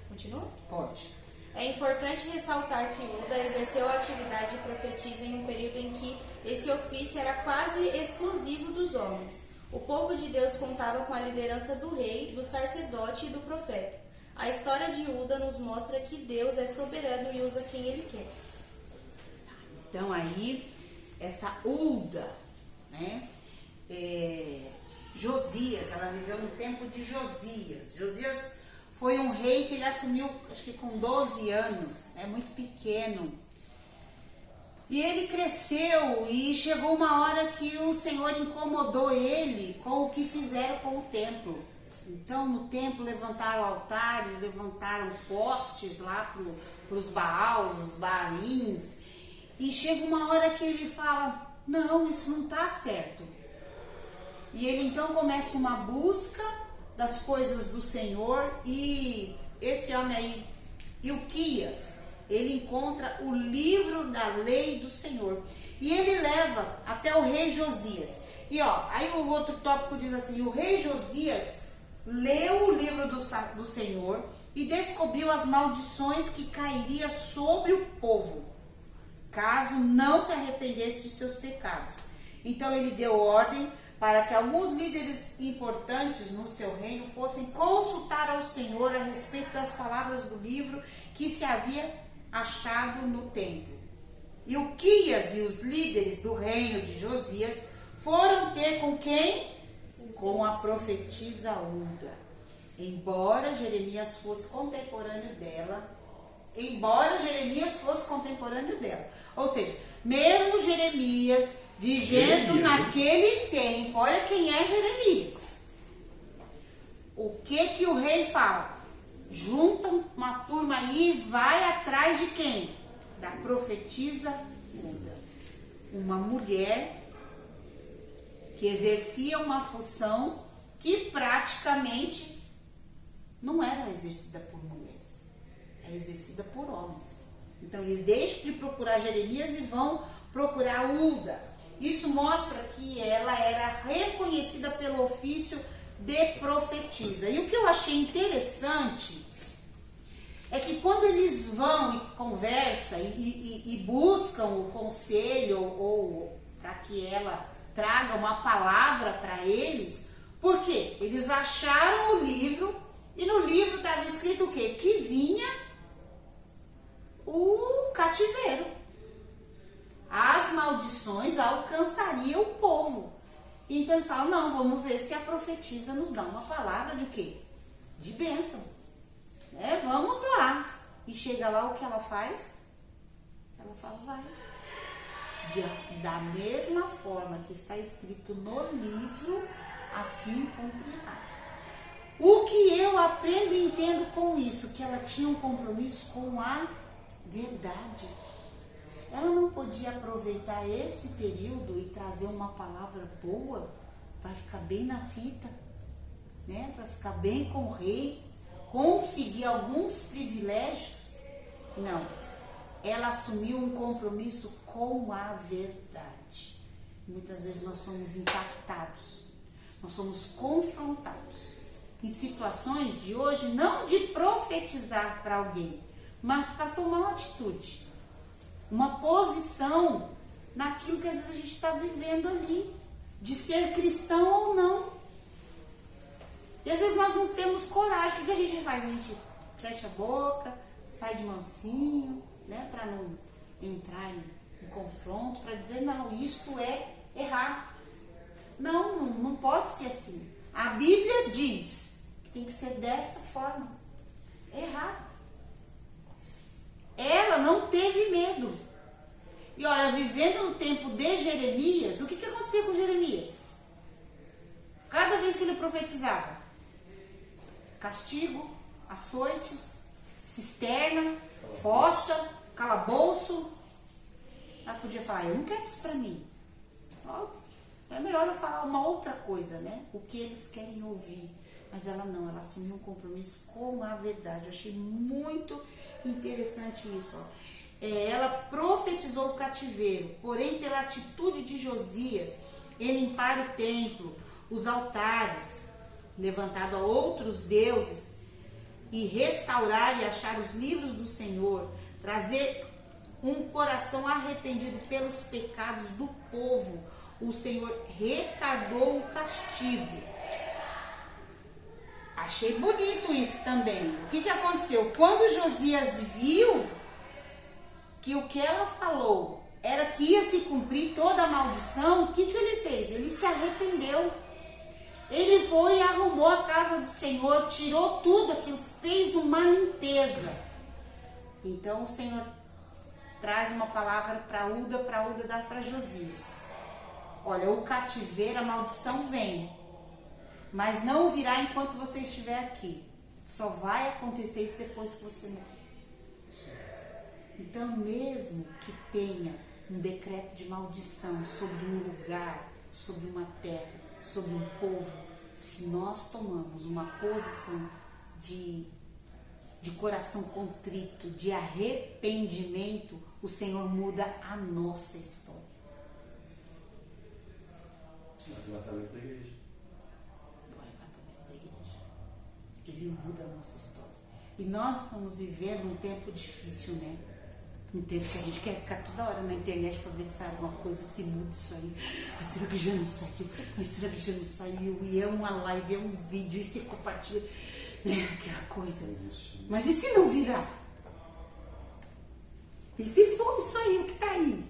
Continua? Pode. É importante ressaltar que Uda exerceu a atividade de profetisa em um período em que esse ofício era quase exclusivo dos homens. O povo de Deus contava com a liderança do rei, do sacerdote e do profeta. A história de Uda nos mostra que Deus é soberano e usa quem Ele quer. Então aí, essa Uda, né? Josias, ela viveu no tempo de Josias. Josias foi um rei que ele assumiu, acho que com 12 anos, muito pequeno. E ele cresceu e chegou uma hora que o Senhor incomodou ele com o que fizeram com o templo. Então, no templo levantaram altares, levantaram postes lá para os Baals, os Baalins. E chega uma hora que ele fala, não, isso não está certo. E ele então começa uma busca das coisas do Senhor, e esse homem aí, Ilquias, ele encontra o livro da lei do Senhor. E ele leva até o rei Josias. E aí o outro tópico diz assim, o rei Josias leu o livro do Senhor e descobriu as maldições que cairiam sobre o povo, caso não se arrependesse de seus pecados. Então ele deu ordem para que alguns líderes importantes no seu reino fossem consultar ao Senhor a respeito das palavras do livro que se havia achado no templo. Ilquias e os líderes do reino de Josias foram ter com quem? Com a profetisa Uda. Embora Jeremias fosse contemporâneo dela, ou seja, mesmo Jeremias vivendo naquele tempo, olha quem é Jeremias. O que o rei fala? Junta uma turma aí e vai atrás de quem? Da profetisa Uda. Uma mulher que exercia uma função que praticamente não era exercida por mulheres, era exercida por homens. Então eles deixam de procurar Jeremias e vão procurar Uda. Isso mostra que ela era reconhecida pelo ofício de profetisa. E o que eu achei interessante é que quando eles vão e conversam e buscam o conselho ou para que ela traga uma palavra para eles, por quê? Eles acharam o livro e no livro estava escrito o quê? Que vinha o cativeiro. As maldições alcançariam o povo. Então eles falam, não, vamos ver se a profetisa nos dá uma palavra de quê? De bênção. Vamos lá. E chega lá, o que ela faz? Ela fala, vai. Da mesma forma que está escrito no livro, assim cumprirá. O que eu aprendo e entendo com isso? Que ela tinha um compromisso com a verdade. Ela não podia aproveitar esse período e trazer uma palavra boa para ficar bem na fita, para ficar bem com o rei, conseguir alguns privilégios. Não. Ela assumiu um compromisso com a verdade. Muitas vezes nós somos impactados, nós somos confrontados em situações de hoje, não de profetizar para alguém, mas para tomar uma atitude, uma posição naquilo que às vezes a gente está vivendo ali, de ser cristão ou não. E às vezes nós não temos coragem. O que a gente faz? A gente fecha a boca, sai de mansinho, para não entrar em confronto, para dizer, não, isto é errado. Não pode ser assim. A Bíblia diz que tem que ser dessa forma. É errado. Ela não teve medo. E olha, vivendo no tempo de Jeremias, o que acontecia com Jeremias? Cada vez que ele profetizava, castigo, açoites, cisterna, fossa, calabouço. Ela podia falar, eu não quero isso para mim. Então é melhor eu falar uma outra coisa, né? O que eles querem ouvir. Mas ela não, ela assumiu um compromisso com a verdade. Eu achei muito interessante isso, ó. Ela profetizou o cativeiro, porém pela atitude de Josias em limpar o templo, os altares, levantado a outros deuses, e restaurar e achar os livros do Senhor, trazer um coração arrependido pelos pecados do povo, o Senhor retardou o castigo. Achei bonito isso também. O que aconteceu? Quando Josias viu que o que ela falou era que ia se cumprir toda a maldição, o que ele fez? Ele se arrependeu. Ele foi e arrumou a casa do Senhor, tirou tudo aquilo, fez uma limpeza. Então o Senhor traz uma palavra para Uda dá para Josias. Olha, o cativeiro, a maldição vem, mas não virá enquanto você estiver aqui. Só vai acontecer isso depois que você morrer. Então, mesmo que tenha um decreto de maldição sobre um lugar, sobre uma terra, sobre um povo, se nós tomamos uma posição de coração contrito, de arrependimento, o Senhor muda a nossa história. O arrebatamento da igreja. O arrebatamento da igreja. Ele muda a nossa história. E nós estamos vivendo um tempo difícil, né? Um tempo que a gente quer ficar toda hora na internet para ver se sai alguma coisa, se muda isso aí. Mas será que já não saiu? Mas será que já não saiu? E é uma live, é um vídeo, e se compartilha, né? Aquela coisa. Mas e se não virar? E se for isso aí, o que está aí?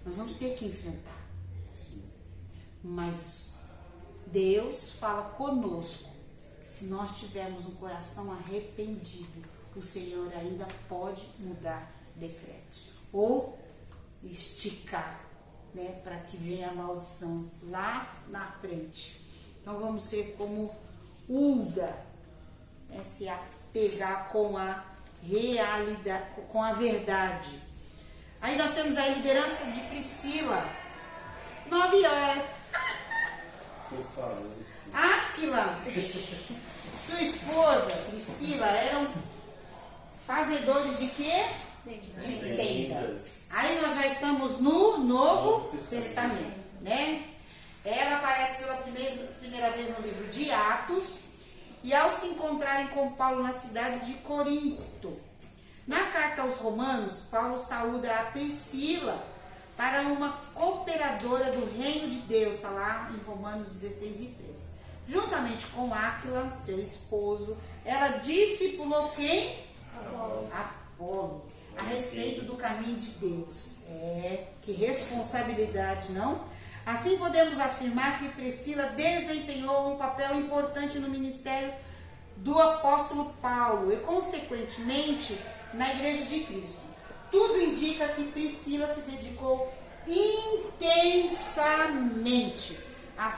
Nós vamos ter que enfrentar. Mas Deus fala conosco que se nós tivermos um coração arrependido, o Senhor ainda pode mudar decretos ou esticar, né, para que venha a maldição lá na frente. Então vamos ser como Uda, né, se apegar com a realidade, com a verdade. Aí nós temos a liderança de Priscila, 9 horas. Áquila, sua esposa Priscila, eram fazedores de quê? De tendas. Aí nós já estamos no Novo Testamento, né? Ela aparece pela primeira vez no livro de Atos, e ao se encontrarem com Paulo na cidade de Corinto, na carta aos Romanos, Paulo saúda a Priscila para uma cooperadora do reino de Deus, está lá em Romanos 16:3. Juntamente com Áquila, seu esposo, ela discipulou quem? Apolo. A respeito do caminho de Deus. Que responsabilidade, não? Assim podemos afirmar que Priscila desempenhou um papel importante no ministério do apóstolo Paulo e, consequentemente, na Igreja de Cristo. Tudo indica que Priscila se dedicou intensamente à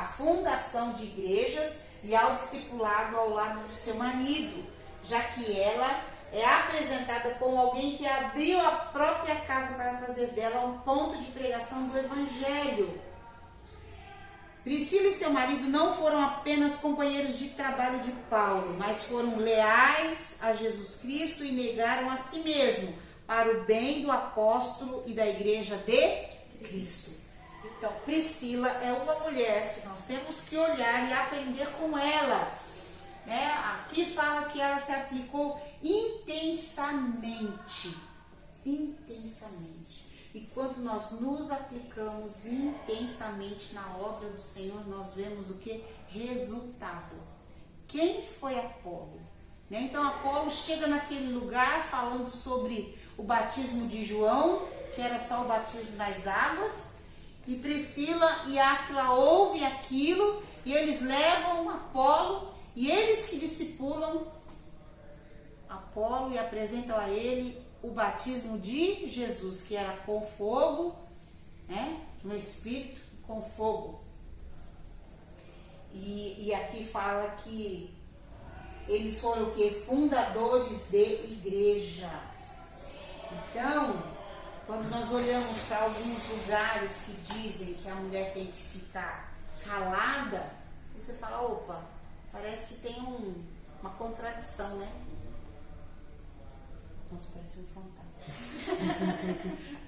fundação de igrejas e ao discipulado ao lado do seu marido, já que ela é apresentada como alguém que abriu a própria casa para fazer dela um ponto de pregação do Evangelho. Priscila e seu marido não foram apenas companheiros de trabalho de Paulo, mas foram leais a Jesus Cristo e negaram a si mesmo para o bem do apóstolo e da igreja de Cristo. Então, Priscila é uma mulher que nós temos que olhar e aprender com ela. Né? Aqui fala que ela se aplicou intensamente. E quando nós nos aplicamos intensamente na obra do Senhor, nós vemos o que? Resultado. Quem foi Apolo? Né? Então Apolo chega naquele lugar falando sobre o batismo de João, que era só o batismo das águas, e Priscila e Áquila ouvem aquilo e eles levam Apolo, e eles que discipulam Apolo e apresentam a ele o batismo de Jesus, que era com fogo, né? No Espírito, com fogo. E aqui fala que eles foram o quê? Fundadores de igreja. Então, Quando nós olhamos para alguns lugares que dizem que a mulher tem que ficar calada, você fala, opa, parece que tem uma contradição, né? Nossa, parece um fantasma.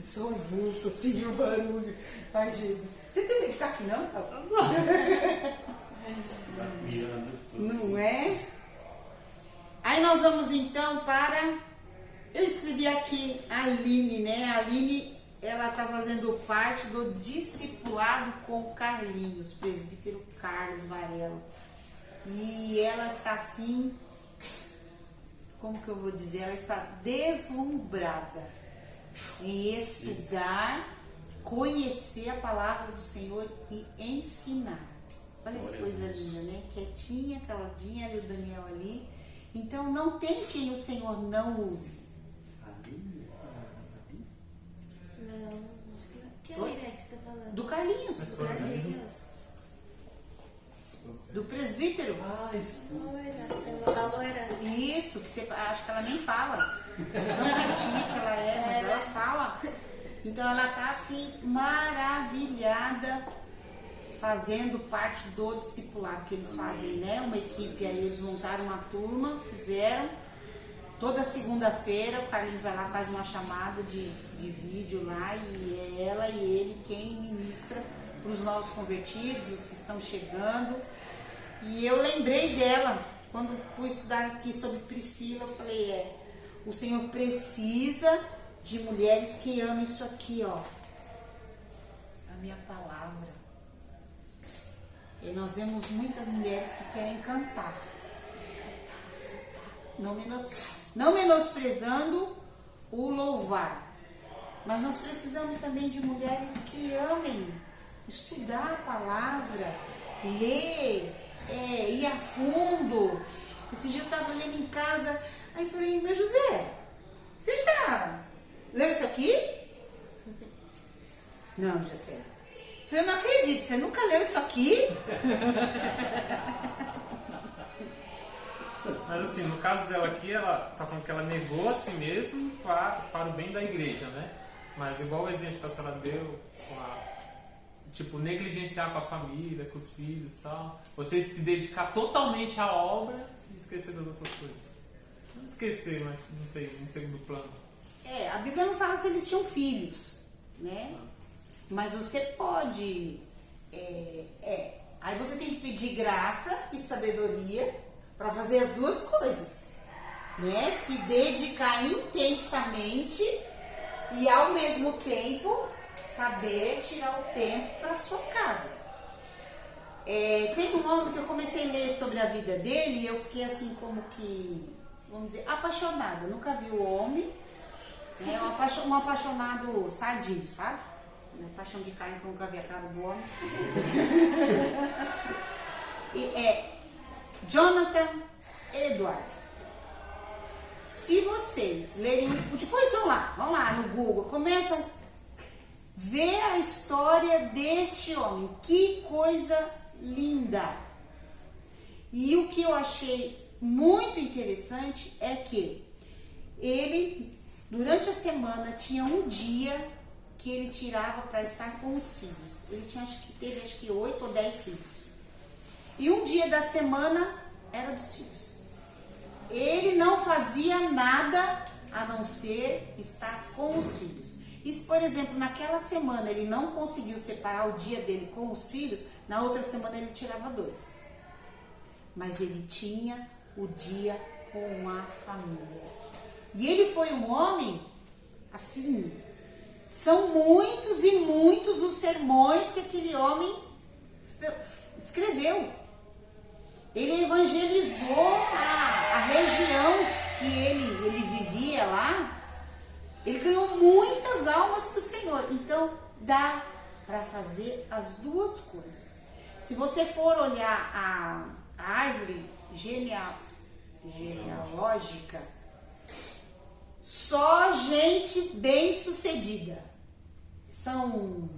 Só um vulto, assim, o barulho. Ai, Jesus. Você tem medo de ficar aqui, não? Tá mirando tudo. Não é? Aí nós vamos então para... Eu escrevi aqui a Aline, né? A Aline, ela está fazendo parte do discipulado com o Carlinhos, presbítero Carlos Varela. E ela está assim, como que eu vou dizer? Ela está deslumbrada em estudar, conhecer a palavra do Senhor e ensinar. Olha que coisa linda, né? Quietinha, caladinha, ali o Daniel ali. Então não tem quem o Senhor não use. Não, acho que é a Lívia que você está falando. Do Carlinhos, Do Carlinhos. do presbítero. Ah, isso. Loira, a loira. Isso, que você acho que ela nem fala. Tão quietinha que ela é, mas ela fala. Então ela tá assim, maravilhada, fazendo parte do discipulado que eles fazem, né? Uma equipe aí, eles montaram uma turma, fizeram. Toda segunda-feira o Carlinhos vai lá, faz uma chamada de vídeo lá e é ela e ele quem ministra para os novos convertidos, os que estão chegando. E eu lembrei dela, quando fui estudar aqui sobre Priscila, eu falei, o Senhor precisa de mulheres que amem isso aqui, ó. A minha palavra. E nós vemos muitas mulheres que querem cantar. Não menosprezando o louvar. Mas nós precisamos também de mulheres que amem estudar a palavra, ler, ir a fundo. Esse dia eu estava lendo em casa, aí falei, meu José, você já leu isso aqui? Não, José. Falei, eu não acredito, você nunca leu isso aqui? Mas assim, no caso dela aqui, ela tá falando que ela negou a si mesmo para o bem da igreja, né? Mas igual o exemplo que a senhora deu, tipo, negligenciar com a família, com os filhos e tal. Você se dedicar totalmente à obra e esquecer das outras coisas. Não esquecer, mas não sei, em segundo plano. A Bíblia não fala se eles tinham filhos, né? Mas você pode... Aí você tem que pedir graça e sabedoria para fazer as duas coisas, né? Se dedicar intensamente e ao mesmo tempo saber tirar o tempo para sua casa. Teve um homem que eu comecei a ler sobre a vida dele e eu fiquei assim como que, vamos dizer, apaixonada. Eu nunca vi o homem, né? Um apaixonado sadio, sabe? Paixão de carne que eu nunca vi a cara do homem. Jonathan Edward. Se vocês lerem, depois vão lá no Google, começam a ver a história deste homem. Que coisa linda! E o que eu achei muito interessante é que ele, durante a semana, tinha um dia que ele tirava para estar com os filhos. Ele teve 8 ou 10 filhos. E um dia da semana era dos filhos. Ele não fazia nada a não ser estar com os filhos. E se, por exemplo, naquela semana ele não conseguiu separar o dia dele com os filhos, na outra semana ele tirava 2. Mas ele tinha o dia com a família. E ele foi um homem, assim, são muitos e muitos os sermões que aquele homem escreveu. Ele evangelizou a região que ele vivia lá. Ele ganhou muitas almas para o Senhor. Então, dá para fazer as duas coisas. Se você for olhar a árvore genealógica, só gente bem sucedida. São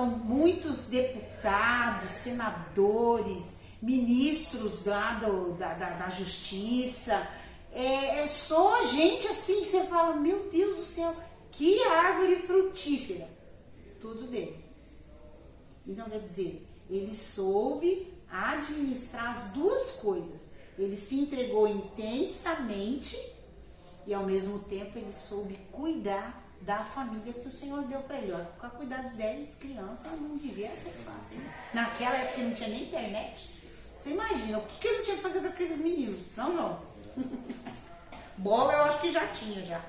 muitos deputados, senadores, ministros lá da justiça, é só gente assim que você fala, meu Deus do céu, que árvore frutífera. Tudo dele. Então, quer dizer, ele soube administrar as duas coisas. Ele se entregou intensamente e, ao mesmo tempo, ele soube cuidar da família que o Senhor deu para ele. Olha, para cuidar de 10 crianças não devia ser fácil. Naquela época não tinha nem internet. Você imagina, o que ele tinha que fazer com aqueles meninos? Não. Bola eu acho que já tinha já.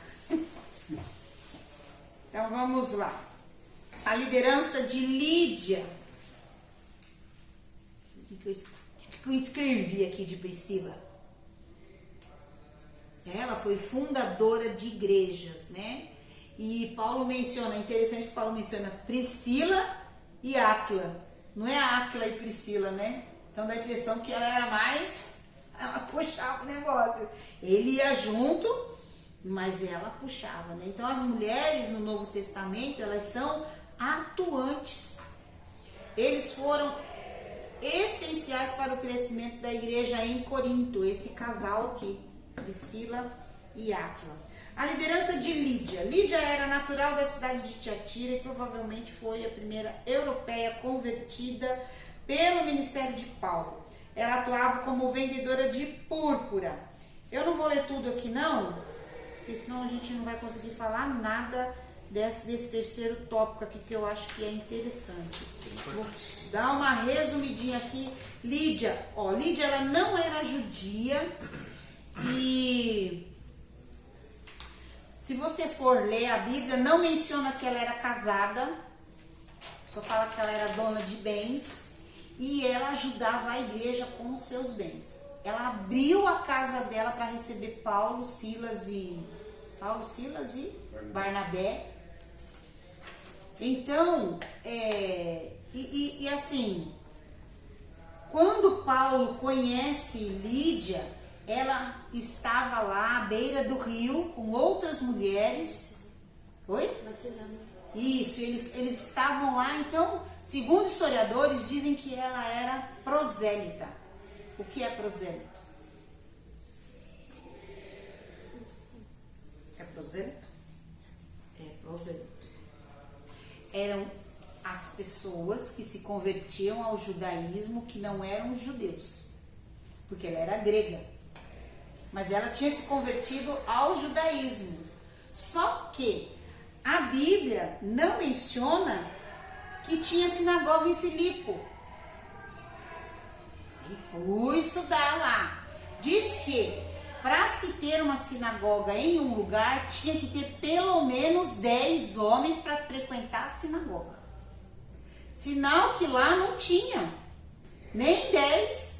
Então vamos lá. A liderança de Lídia. O que eu escrevi aqui de Priscila? Ela foi fundadora de igrejas, né? E Paulo menciona, é interessante que Paulo menciona Priscila e Áquila. Não é Áquila e Priscila, né? Então dá a impressão que ela era mais... Ela puxava o negócio. Ele ia junto, mas ela puxava, né? Então as mulheres no Novo Testamento, elas são atuantes. Eles foram essenciais para o crescimento da igreja em Corinto. Esse casal aqui, Priscila e Áquila. A liderança de Lídia. Lídia era natural da cidade de Tiatira e provavelmente foi a primeira europeia convertida pelo ministério de Paulo. Ela atuava como vendedora de púrpura. Eu não vou ler tudo aqui não, porque senão a gente não vai conseguir falar nada desse terceiro tópico aqui que eu acho que é interessante. Vou dar uma resumidinha aqui. Lídia, Lídia ela não era judia e... Se você for ler a Bíblia, não menciona que ela era casada, só fala que ela era dona de bens e ela ajudava a igreja com os seus bens. Ela abriu a casa dela para receber Paulo, Silas e Barnabé. Então, assim, quando Paulo conhece Lídia, ela estava lá à beira do rio com outras mulheres. Oi? Batizando. Isso, eles estavam lá. Então, segundo historiadores, dizem que ela era prosélita. O que é prosélito? É prosélito? É prosélito. Eram as pessoas que se convertiam ao judaísmo que não eram judeus. Porque ela era grega. Mas ela tinha se convertido ao judaísmo. Só que a Bíblia não menciona que tinha sinagoga em Filipo. E fui estudar lá. Diz que para se ter uma sinagoga em um lugar, tinha que ter pelo menos 10 homens para frequentar a sinagoga. Sinal que lá não tinha nem 10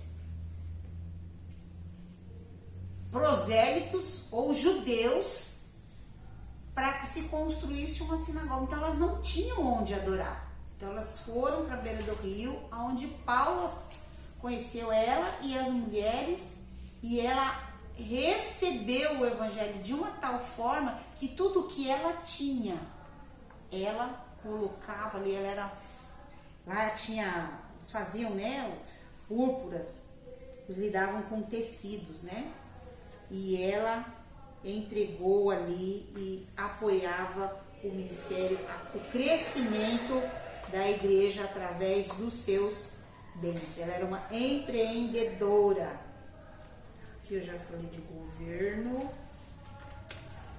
prosélitos ou judeus para que se construísse uma sinagoga. Então elas não tinham onde adorar. Então elas foram para a beira do rio, onde Paulo conheceu ela e as mulheres, e ela recebeu o evangelho de uma tal forma que tudo que ela tinha, ela colocava ali. Ela era, lá tinha, eles faziam, né, púrpuras, eles lidavam com tecidos, né? E ela entregou ali e apoiava o ministério, o crescimento da igreja através dos seus bens. Ela era uma empreendedora. Aqui eu já falei de governo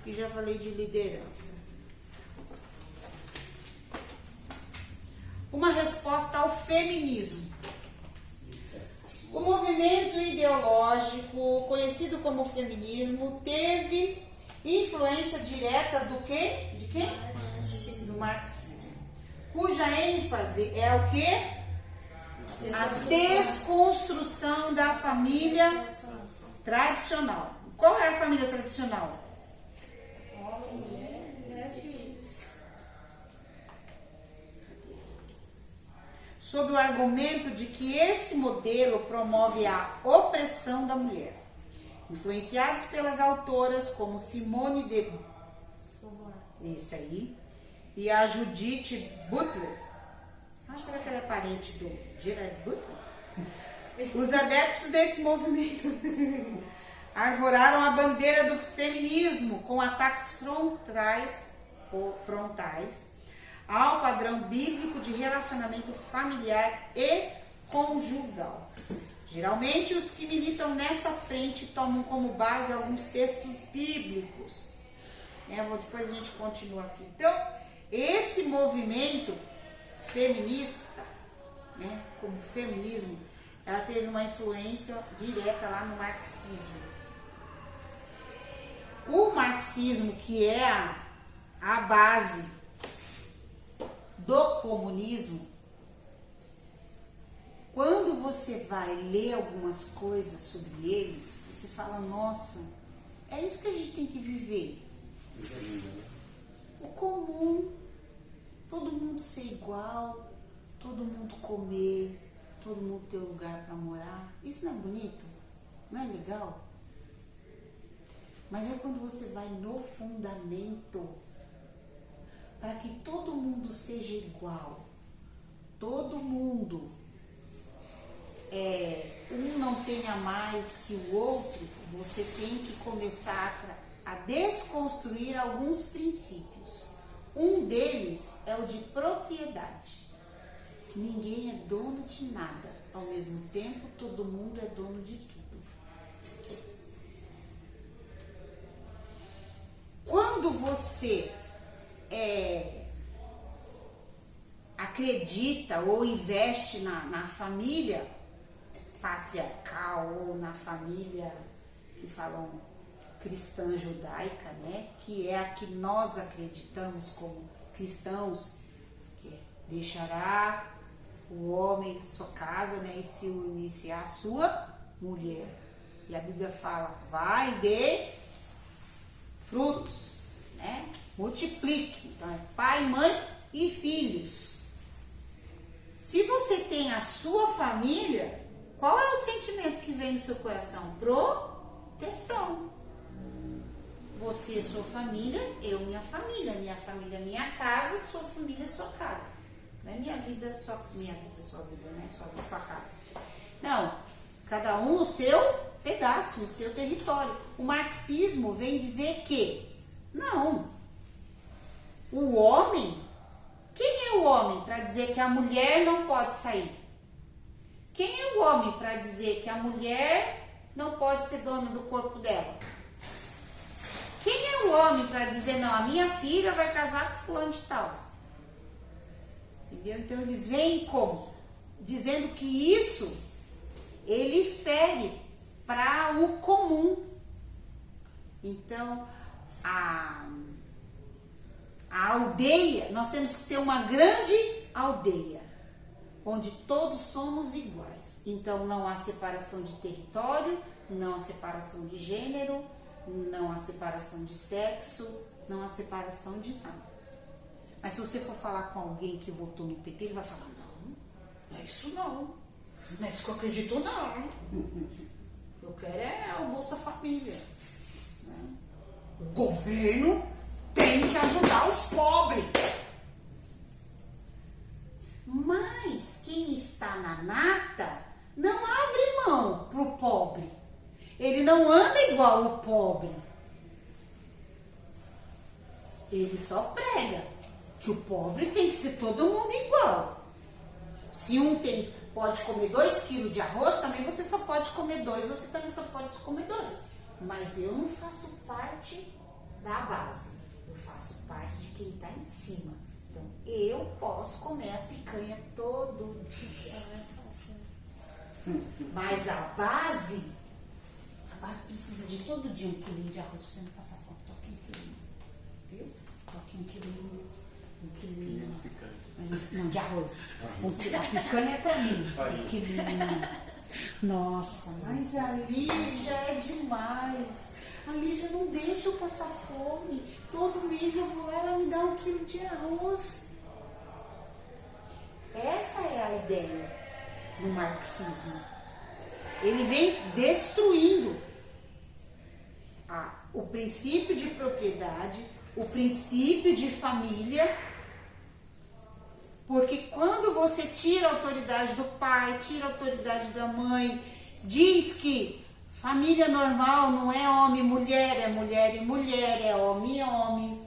e já falei de liderança. Uma resposta ao feminismo. O movimento ideológico, conhecido como feminismo, teve influência direta do quê? De quem? Do marxismo. Cuja ênfase é o quê? A desconstrução da família tradicional. Qual é a família tradicional? Homem, mulher, filhos. Sob o argumento de que esse modelo promove a opressão da mulher. Influenciados pelas autoras como Simone de Beauvoir, e a Judith Butler. Será que ela é parente do Gerard Butler? Os adeptos desse movimento arvoraram a bandeira do feminismo com ataques frontais ao padrão bíblico de relacionamento familiar e conjugal. Geralmente, os que militam nessa frente tomam como base alguns textos bíblicos. Depois a gente continua aqui. Então, esse movimento feminista, como feminismo, ela teve uma influência direta lá no marxismo. O marxismo, que é a base do comunismo, quando você vai ler algumas coisas sobre eles, você fala, nossa, é isso que a gente tem que viver. O comum, todo mundo ser igual, todo mundo comer, todo mundo ter um lugar para morar. Isso não é bonito? Não é legal? Mas é quando você vai no fundamento, para que todo mundo seja igual, todo mundo, um não tenha mais que o outro, você tem que começar a desconstruir alguns princípios. Um deles é o de propriedade. Ninguém é dono de nada. Ao mesmo tempo, todo mundo é dono de tudo. Quando você acredita ou investe na família patriarcal ou na família que falam cristã judaica, que é a que nós acreditamos como cristãos, que deixará o homem sua casa, e se unir à sua mulher. E a Bíblia fala, vai dê frutos, multiplique. Então é pai, mãe e filhos. Se você tem a sua família, qual é o sentimento que vem no seu coração? Proteção. Você, sua família, eu, minha família, minha casa, sua família, sua casa. Não é minha vida, sua vida, sua vida, sua casa. Não, cada um no seu pedaço, no seu território. O marxismo vem dizer que, não, o homem, quem é o homem para dizer que a mulher não pode sair? Quem é o homem para dizer que a mulher não pode ser dona do corpo dela? Quem é o homem para dizer, não, a minha filha vai casar com fulano de tal? Entendeu? Então eles vêm como? Dizendo que isso, ele fere para o comum. Então, a aldeia, nós temos que ser uma grande aldeia, onde todos somos iguais. Então, não há separação de território, não há separação de gênero, não há separação de sexo, não há separação de nada. Mas se você for falar com alguém que votou no PT, ele vai falar, não é isso não é isso que eu acredito não. Eu quero o Bolsa Família. O governo tem que ajudar os pobres. Mas quem está na nata não abre mão pro pobre. Ele não anda igual o pobre. Ele só prega que o pobre tem que ser todo mundo igual. Se um pode comer 2 quilos de arroz, também você só pode comer 2, você também só pode comer 2. Mas eu não faço parte da base, eu faço parte de quem está em cima. Então, eu posso comer a picanha todo dia. Mas a base precisa de todo dia 1 quilinho de arroz para você não passar fome. Toque 1 quilinho, viu? Toque 1 quilinho. 1 quilinho. Mas, não, de arroz. A picanha é pra mim. 1 quilinho. Nossa, mas a Lígia é demais. A Lígia não deixa eu passar fome. Todo mês eu vou lá e ela me dá 1 quilo de arroz. Essa é a ideia do marxismo. Ele vem destruindo o princípio de propriedade, o princípio de família, porque quando você tira a autoridade do pai, tira a autoridade da mãe, diz que Família normal não é homem e mulher, é mulher e mulher, é homem e homem.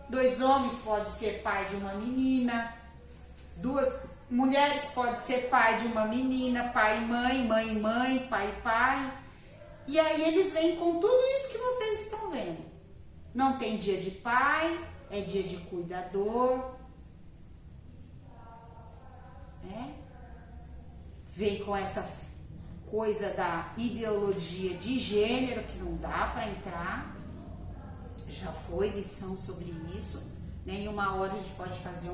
2 homens pode ser pai de uma menina. 2 mulheres pode ser pai de uma menina, pai e mãe, mãe e mãe, pai e pai. E aí eles vêm com tudo isso que vocês estão vendo. Não tem dia de pai, é dia de cuidador. Vem com essa coisa da ideologia de gênero que não dá para entrar. Já foi lição sobre isso. Em uma hora a gente pode fazer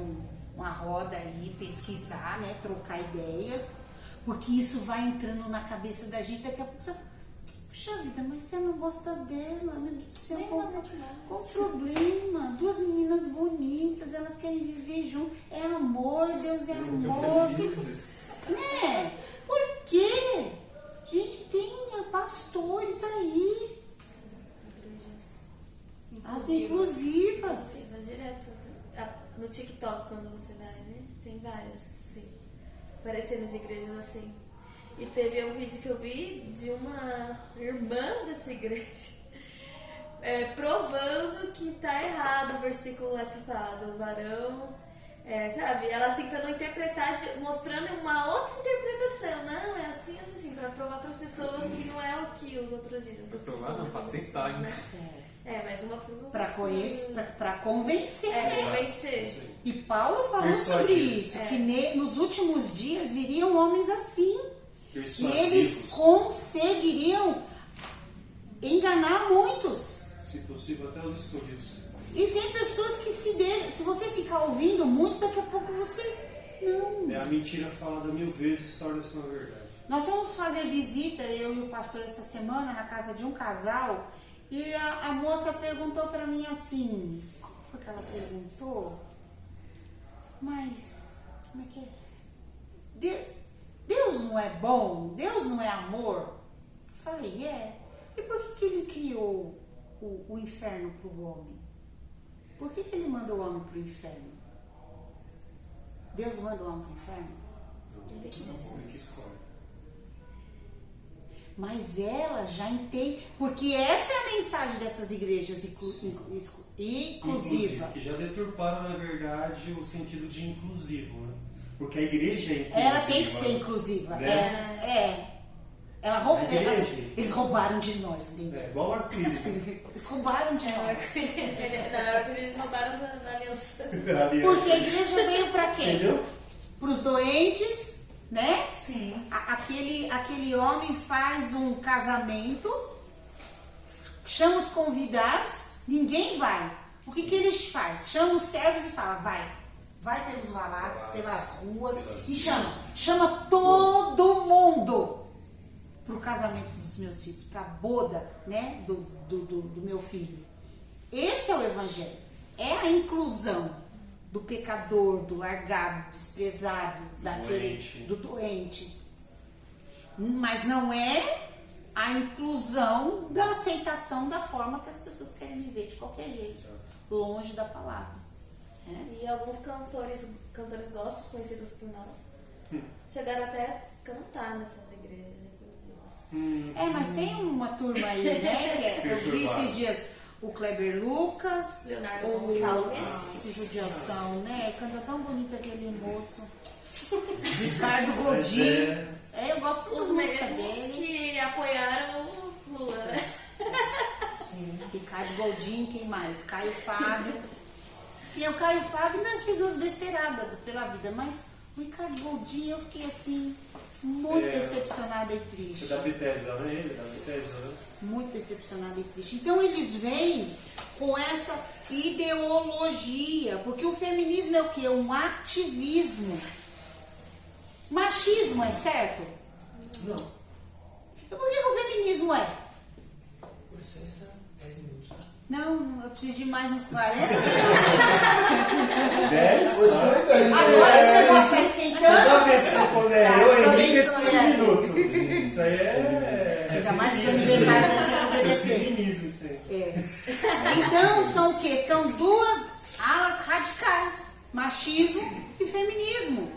uma roda aí, pesquisar, né? Trocar ideias. Porque isso vai entrando na cabeça da gente. Daqui a pouco você fala, puxa vida, mas você não gosta dela, meu Deus do céu, qual o problema? 2 meninas bonitas, elas querem viver junto. É amor, Deus é amor. Né? Por quê? Gente, tem pastores aí. As inclusivas. Direto. No TikTok, quando você vai, né? Tem várias, assim, aparecendo de igrejas assim. E teve um vídeo que eu vi de uma irmã dessa igreja provando que tá errado o versículo lá que fala do varão. Sabe? Ela tentando interpretar, mostrando uma outra interpretação. Não, é assim, assim, pra provar para as pessoas que não é o que os outros dizem. Pra provar, não, pra tentar, né? Mas uma provocação. Pra convencer. Convencer. E Paulo falou sobre isso, que nos últimos dias viriam homens assim. E eles conseguiriam enganar muitos. Se possível, até os escolhidos. E tem pessoas que se deixam, se você ficar ouvindo muito, daqui a pouco você não. É a mentira falada 1000 vezes, torna-se uma verdade. Nós fomos fazer visita, eu e o pastor, essa semana, na casa de um casal, e a moça perguntou pra mim assim, como foi que ela perguntou? Mas, como é que é? Deus não é bom? Deus não é amor? Eu falei, E por que ele criou o inferno pro homem? Por que ele manda o homem pro inferno? Deus manda o homem pro inferno? Ele que escolhe. Mas ela já entende, porque essa é a mensagem dessas igrejas inclusivas. Que já deturparam, na verdade, o sentido de inclusivo, né? Porque a igreja é inclusiva. Ela tem que ser inclusiva. Né? Ela eles roubaram de nós, entendeu? Igual o arco-íris. Eles roubaram de nós. Eles roubaram da aliança. Porque a igreja veio pra quê? Entendeu? Pros doentes, né? Sim. Aquele homem faz um casamento, chama os convidados, ninguém vai. O que eles fazem? Chama os servos e fala, vai pelos valados, pelas ruas e chama todo mundo pro casamento dos meus filhos, pra boda, né, do meu filho. Esse é o evangelho. É a inclusão do pecador, do largado, do desprezado, do doente. Mas não é a inclusão da aceitação da forma que as pessoas querem viver de qualquer jeito, longe da palavra. E alguns cantores gospels conhecidos por nós chegaram até a cantar nessas igrejas, inclusive. Mas tem uma turma aí, né? Eu vi esses dias o Kleber Lucas, Leonardo o Gonçalves. Que judiação, né? Canta tão bonito aquele moço. Ricardo Godin. Eu gosto das Os músicas mesmos dele. que apoiaram o Lula, né? Sim. Ricardo Godin, quem mais? Caio Fábio. E o Caio Fábio ainda fez umas besteiradas pela vida, mas o Ricardo Godin eu fiquei assim, muito decepcionada e triste. Da Bethesda, né? Muito decepcionada e triste. Então eles vêm com essa ideologia, porque o feminismo é o quê? Um ativismo. Machismo é certo? Não. E por que o feminismo é? Com licença, 10 minutos, tá? Não, eu preciso de mais uns 40. 10? Agora que você pode estar esquentando. Toda vez que eu puder, eu Henrique esse abençoe. minuto. Isso aí Ainda mais que aniversário você tem que obedecer. feminismo, isso aí. Então, são o quê? São 2 alas radicais: machismo e feminismo.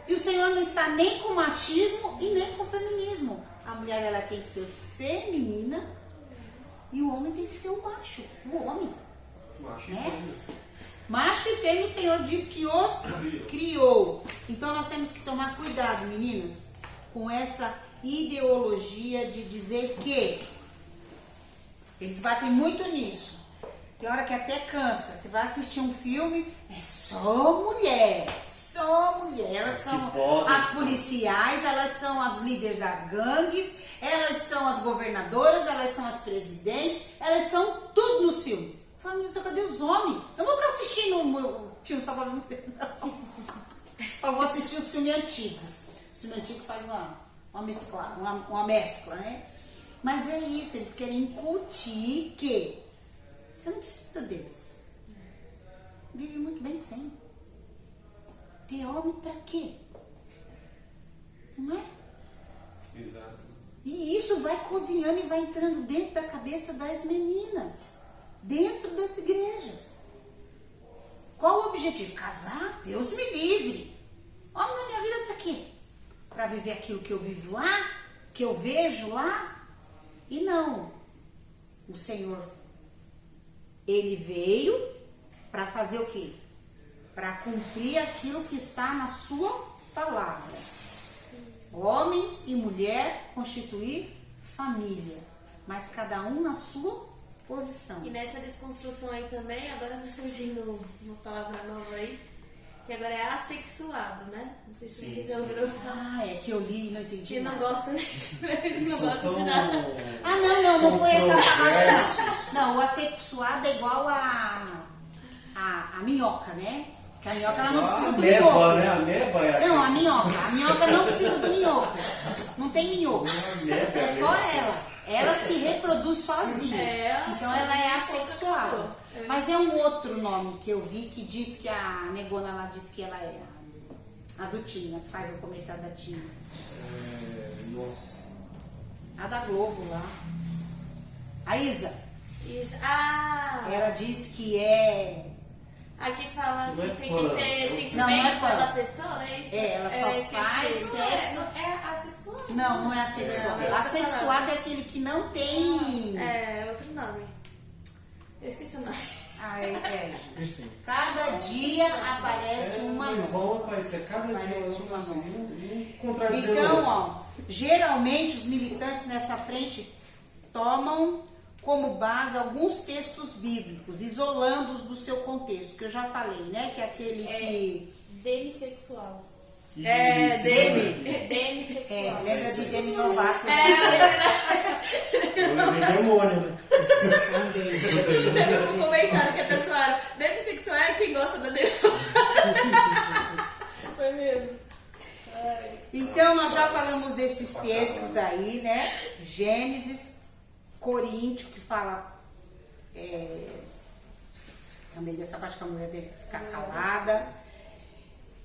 E o Senhor não está nem com o machismo e nem com o feminismo. A mulher ela tem que ser feminina e o homem tem que ser o macho, o homem. Macho e Né? fêmea. Macho e fêmea o Senhor diz que os criou. Então nós temos que tomar cuidado, meninas, com essa ideologia de dizer que eles batem muito nisso. Tem hora que até cansa. Você vai assistir um filme, é só mulher. Só mulher. Elas são as policiais, elas são as líderes das gangues, elas são as governadoras, elas são as presidentes, elas são tudo nos filmes. Fala, meu Deus, cadê os homens? Eu não vou ficar assistindo um filme só pra mulher, não. Eu vou assistir o filme antigo. O filme antigo faz uma mescla, né? Mas é isso, eles querem incutir que você não precisa deles. Vive muito bem sem. Ter homem pra quê? Não é? Exato. E isso vai cozinhando e vai entrando dentro da cabeça das meninas, dentro das igrejas. Qual o objetivo? Casar? Deus me livre. Homem na minha vida pra quê? Pra viver aquilo que eu vivo lá, que eu vejo lá? E não. O Senhor, Ele veio para fazer o quê? Para cumprir aquilo que está na sua palavra. Homem e mulher constituir família, mas cada um na sua posição. E nessa desconstrução aí também, agora está surgindo uma palavra nova aí, que agora é assexuado, né? Não sei se você já ouviu falar. Ah, é que eu li e não entendi Que não nada. gosta disso, não São gosta de tão nada. Ah, não foi essa palavra. controversos. Não, o assexuado é igual a minhoca, né? Que a minhoca ela não precisa A do ameba, minhoco. né? A ameba é assim. Não, a minhoca não precisa do minhoco. Não tem minhoco. ameba, É só ameba. ela. Ela se reproduz sozinha. É, Então ela é sozinha, assexual. pouca pessoa. Mas é um outro nome que eu vi que diz que a negona lá diz que ela é a do Tina, que faz o comercial da Tina. Nossa. A da Globo lá. A Isa. Isso. Ah! Ela diz que é. Aqui fala Não é que tem pano. que ter Não, não é sentimento pano. pela pessoa, é isso? É, ela só esqueci. faz sexo. É assexual. Não é assexuado. É outra Assexuado palavra. é aquele que não tem. É, outro nome. Eu esqueci o nome. Enfim. Cada dia aparece uma Mas nova. vão aparecer cada dia Parece uma nova. um contradizendo o Então, outro. ó, geralmente os militantes nessa frente tomam como base alguns textos bíblicos, isolando-os do seu contexto, que eu já falei, né? Que é aquele que. Demissexual. E É, isso, dele. É, Demissexual. lembra de Demi Lovato? Eu lembrei demônio, né? Teve um comentário que a pessoa era demissexual é quem gosta da dele. Foi mesmo. Então, nós já falamos desses textos aí, né? Gênesis, Coríntios, que fala também dessa parte que a mulher deve ficar calada.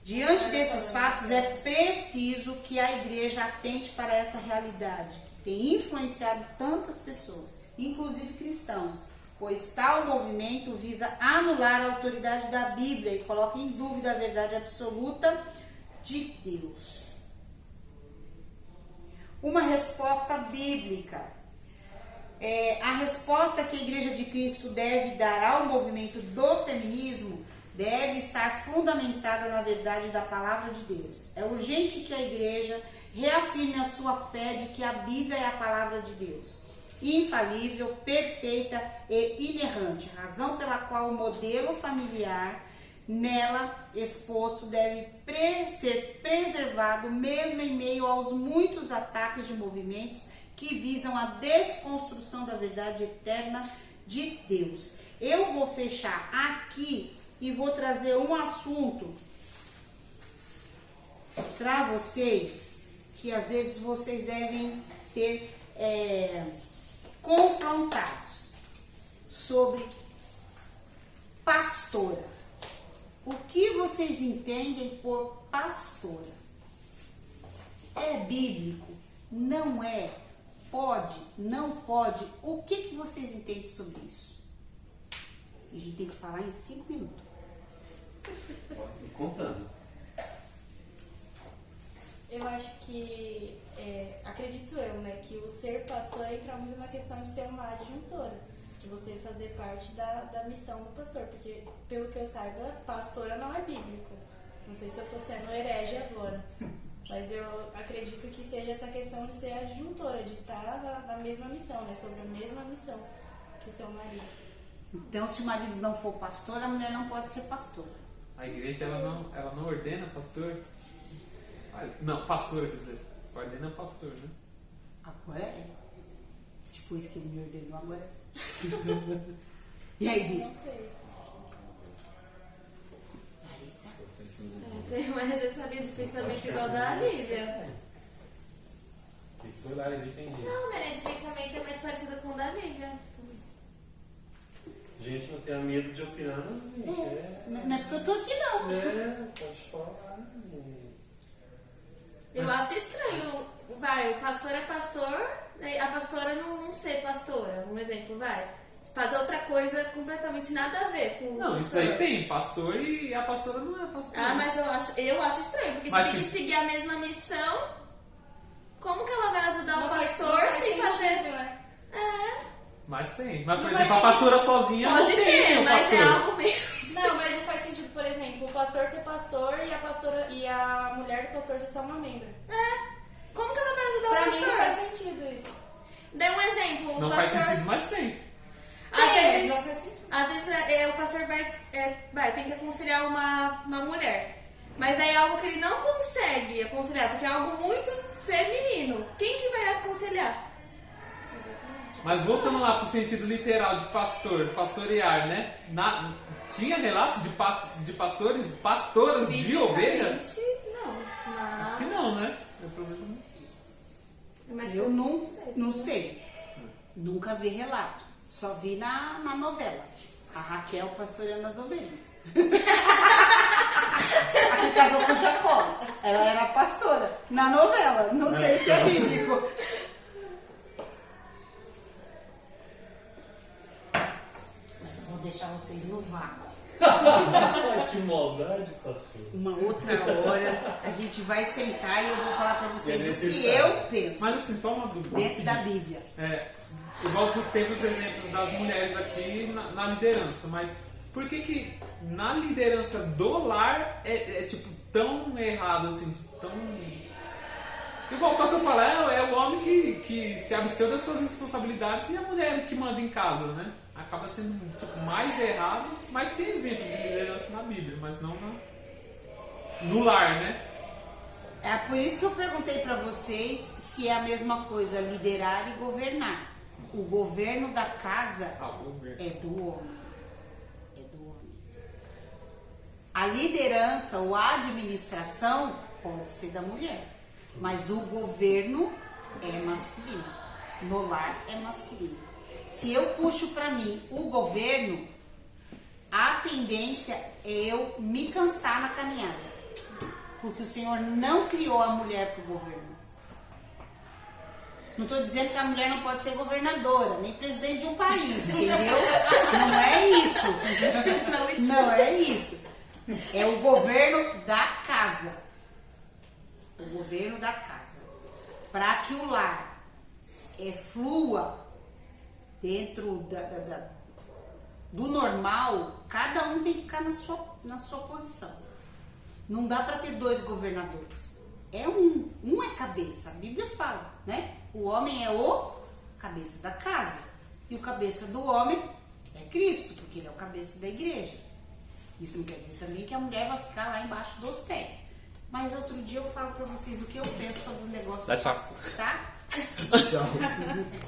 Diante desses fatos, é preciso que a igreja atente para essa realidade, que tem influenciado tantas pessoas, inclusive cristãos, pois tal movimento visa anular a autoridade da Bíblia e coloca em dúvida a verdade absoluta de Deus. Uma resposta bíblica. A resposta que a Igreja de Cristo deve dar ao movimento do feminismo deve estar fundamentada na verdade da palavra de Deus. É urgente que a Igreja reafirme a sua fé de que a Bíblia é a palavra de Deus, infalível, perfeita e inerrante, razão pela qual o modelo familiar nela exposto deve ser preservado mesmo em meio aos muitos ataques de movimentos que visam a desconstrução da verdade eterna de Deus. Eu vou fechar aqui e vou trazer um assunto para vocês que às vezes vocês devem ser confrontados sobre pastora. O que vocês entendem por pastora? É bíblico? Não é? Pode? Não pode? O que vocês entendem sobre isso? A gente tem que falar em 5 minutos. E contando. Eu acho que, acredito eu, né, que o ser pastor entra muito na questão de ser uma adjuntora, de você fazer parte da missão do pastor, porque, pelo que eu saiba, pastora não é bíblico. Não sei se eu estou sendo herege agora, mas eu acredito que seja essa questão de ser adjuntora, de estar na mesma missão, né, sobre a mesma missão que o seu marido. Então, se o marido não for pastor, a mulher não pode ser pastora. A igreja ela não ordena pastor? Não, pastora, quer dizer. Só ordena pastor, né? Agora é. Depois que ele me ordenou, agora é. E aí, Não bispo? sei. Larissa? Tem mais essa linha de pensamento igual da Lívia. Que foi lá, eu entendi. Não, minha linha de pensamento é mais parecida com o da Lívia. Gente, não tenha medo de opinar, não, gente. Não é porque eu tô aqui, não. Pode falar. Eu acho estranho. Vai, o pastor é pastor, né, a pastora não ser pastora. Um exemplo, vai. Fazer outra coisa completamente nada a ver com Não, o isso pastor. aí tem pastor e a pastora não é pastora. Ah, mas eu acho estranho, porque Mas se tem que tipo- seguir a mesma missão, como que ela vai ajudar o Não faz- pastor não faz sem sentido, fazer. né? Mas tem. Mas, por Não exemplo, faz a pastora sozinha Pode não tem ter, seu mas pastor. é algo meio. Não, mas não faz sentido, por exemplo, o pastor ser pastor e a pastora e a mulher do pastor ser só uma membra. Como que ela vai ajudar Pra o mim não faz pastor? sentido isso. Dê um exemplo. O Não faz pastor, sentido, mas tem. Às Não vezes, faz sentido. o pastor vai ter que aconselhar uma mulher. Mas daí é algo que ele não consegue aconselhar, porque é algo muito feminino. Quem que vai aconselhar? Mas voltando lá pro sentido literal de pastor, pastorear, né? Tinha relatos de pastores, pastoras de ovelha? Biblicamente, não. Acho que não, né? Eu, pelo menos, não. Mas Eu não sei. Nunca vi relato. Só vi na novela. A Raquel pastoreando as ovelhas. A que casou com Jacó. Ela era pastora. Na novela. Não sei se é bíblico. Mas eu vou deixar vocês no vácuo. Que maldade, pastor. Uma outra hora a gente vai sentar e eu vou falar pra vocês É o que necessário. eu penso. Mas assim, só uma dúvida. Dentro da Bíblia. Igual tu teve os exemplos das mulheres aqui na liderança, mas por que na liderança do lar tipo tão errado assim, tipo, tão... Igual o pastor fala, é o homem que se absteu das suas responsabilidades e a mulher que manda em casa, né? Acaba sendo tipo, mais errado, mas tem exemplos de liderança na Bíblia, mas não no lar, né? É por isso que eu perguntei pra vocês se é a mesma coisa liderar e governar. O governo da casa O governo. é do homem. É do homem. A liderança ou a administração pode ser da mulher. Mas o governo é masculino. No lar é masculino. Se eu puxo pra mim o governo, a tendência é eu me cansar na caminhada. Porque o Senhor não criou a mulher para o governo. Não estou dizendo que a mulher não pode ser governadora, nem presidente de um país, entendeu? Não é isso. Não é isso. É o governo da casa. O governo da casa. Para que o lar flua dentro do normal, cada um tem que ficar na sua posição. Não dá para ter dois governadores. É um é cabeça. A Bíblia fala, né? O homem é o cabeça da casa. E o cabeça do homem é Cristo, porque ele é o cabeça da igreja. Isso não quer dizer também que a mulher vai ficar lá embaixo dos pés. Mas outro dia eu falo para vocês o que eu penso sobre o negócio do Tchau. pastor, tá? Tchau.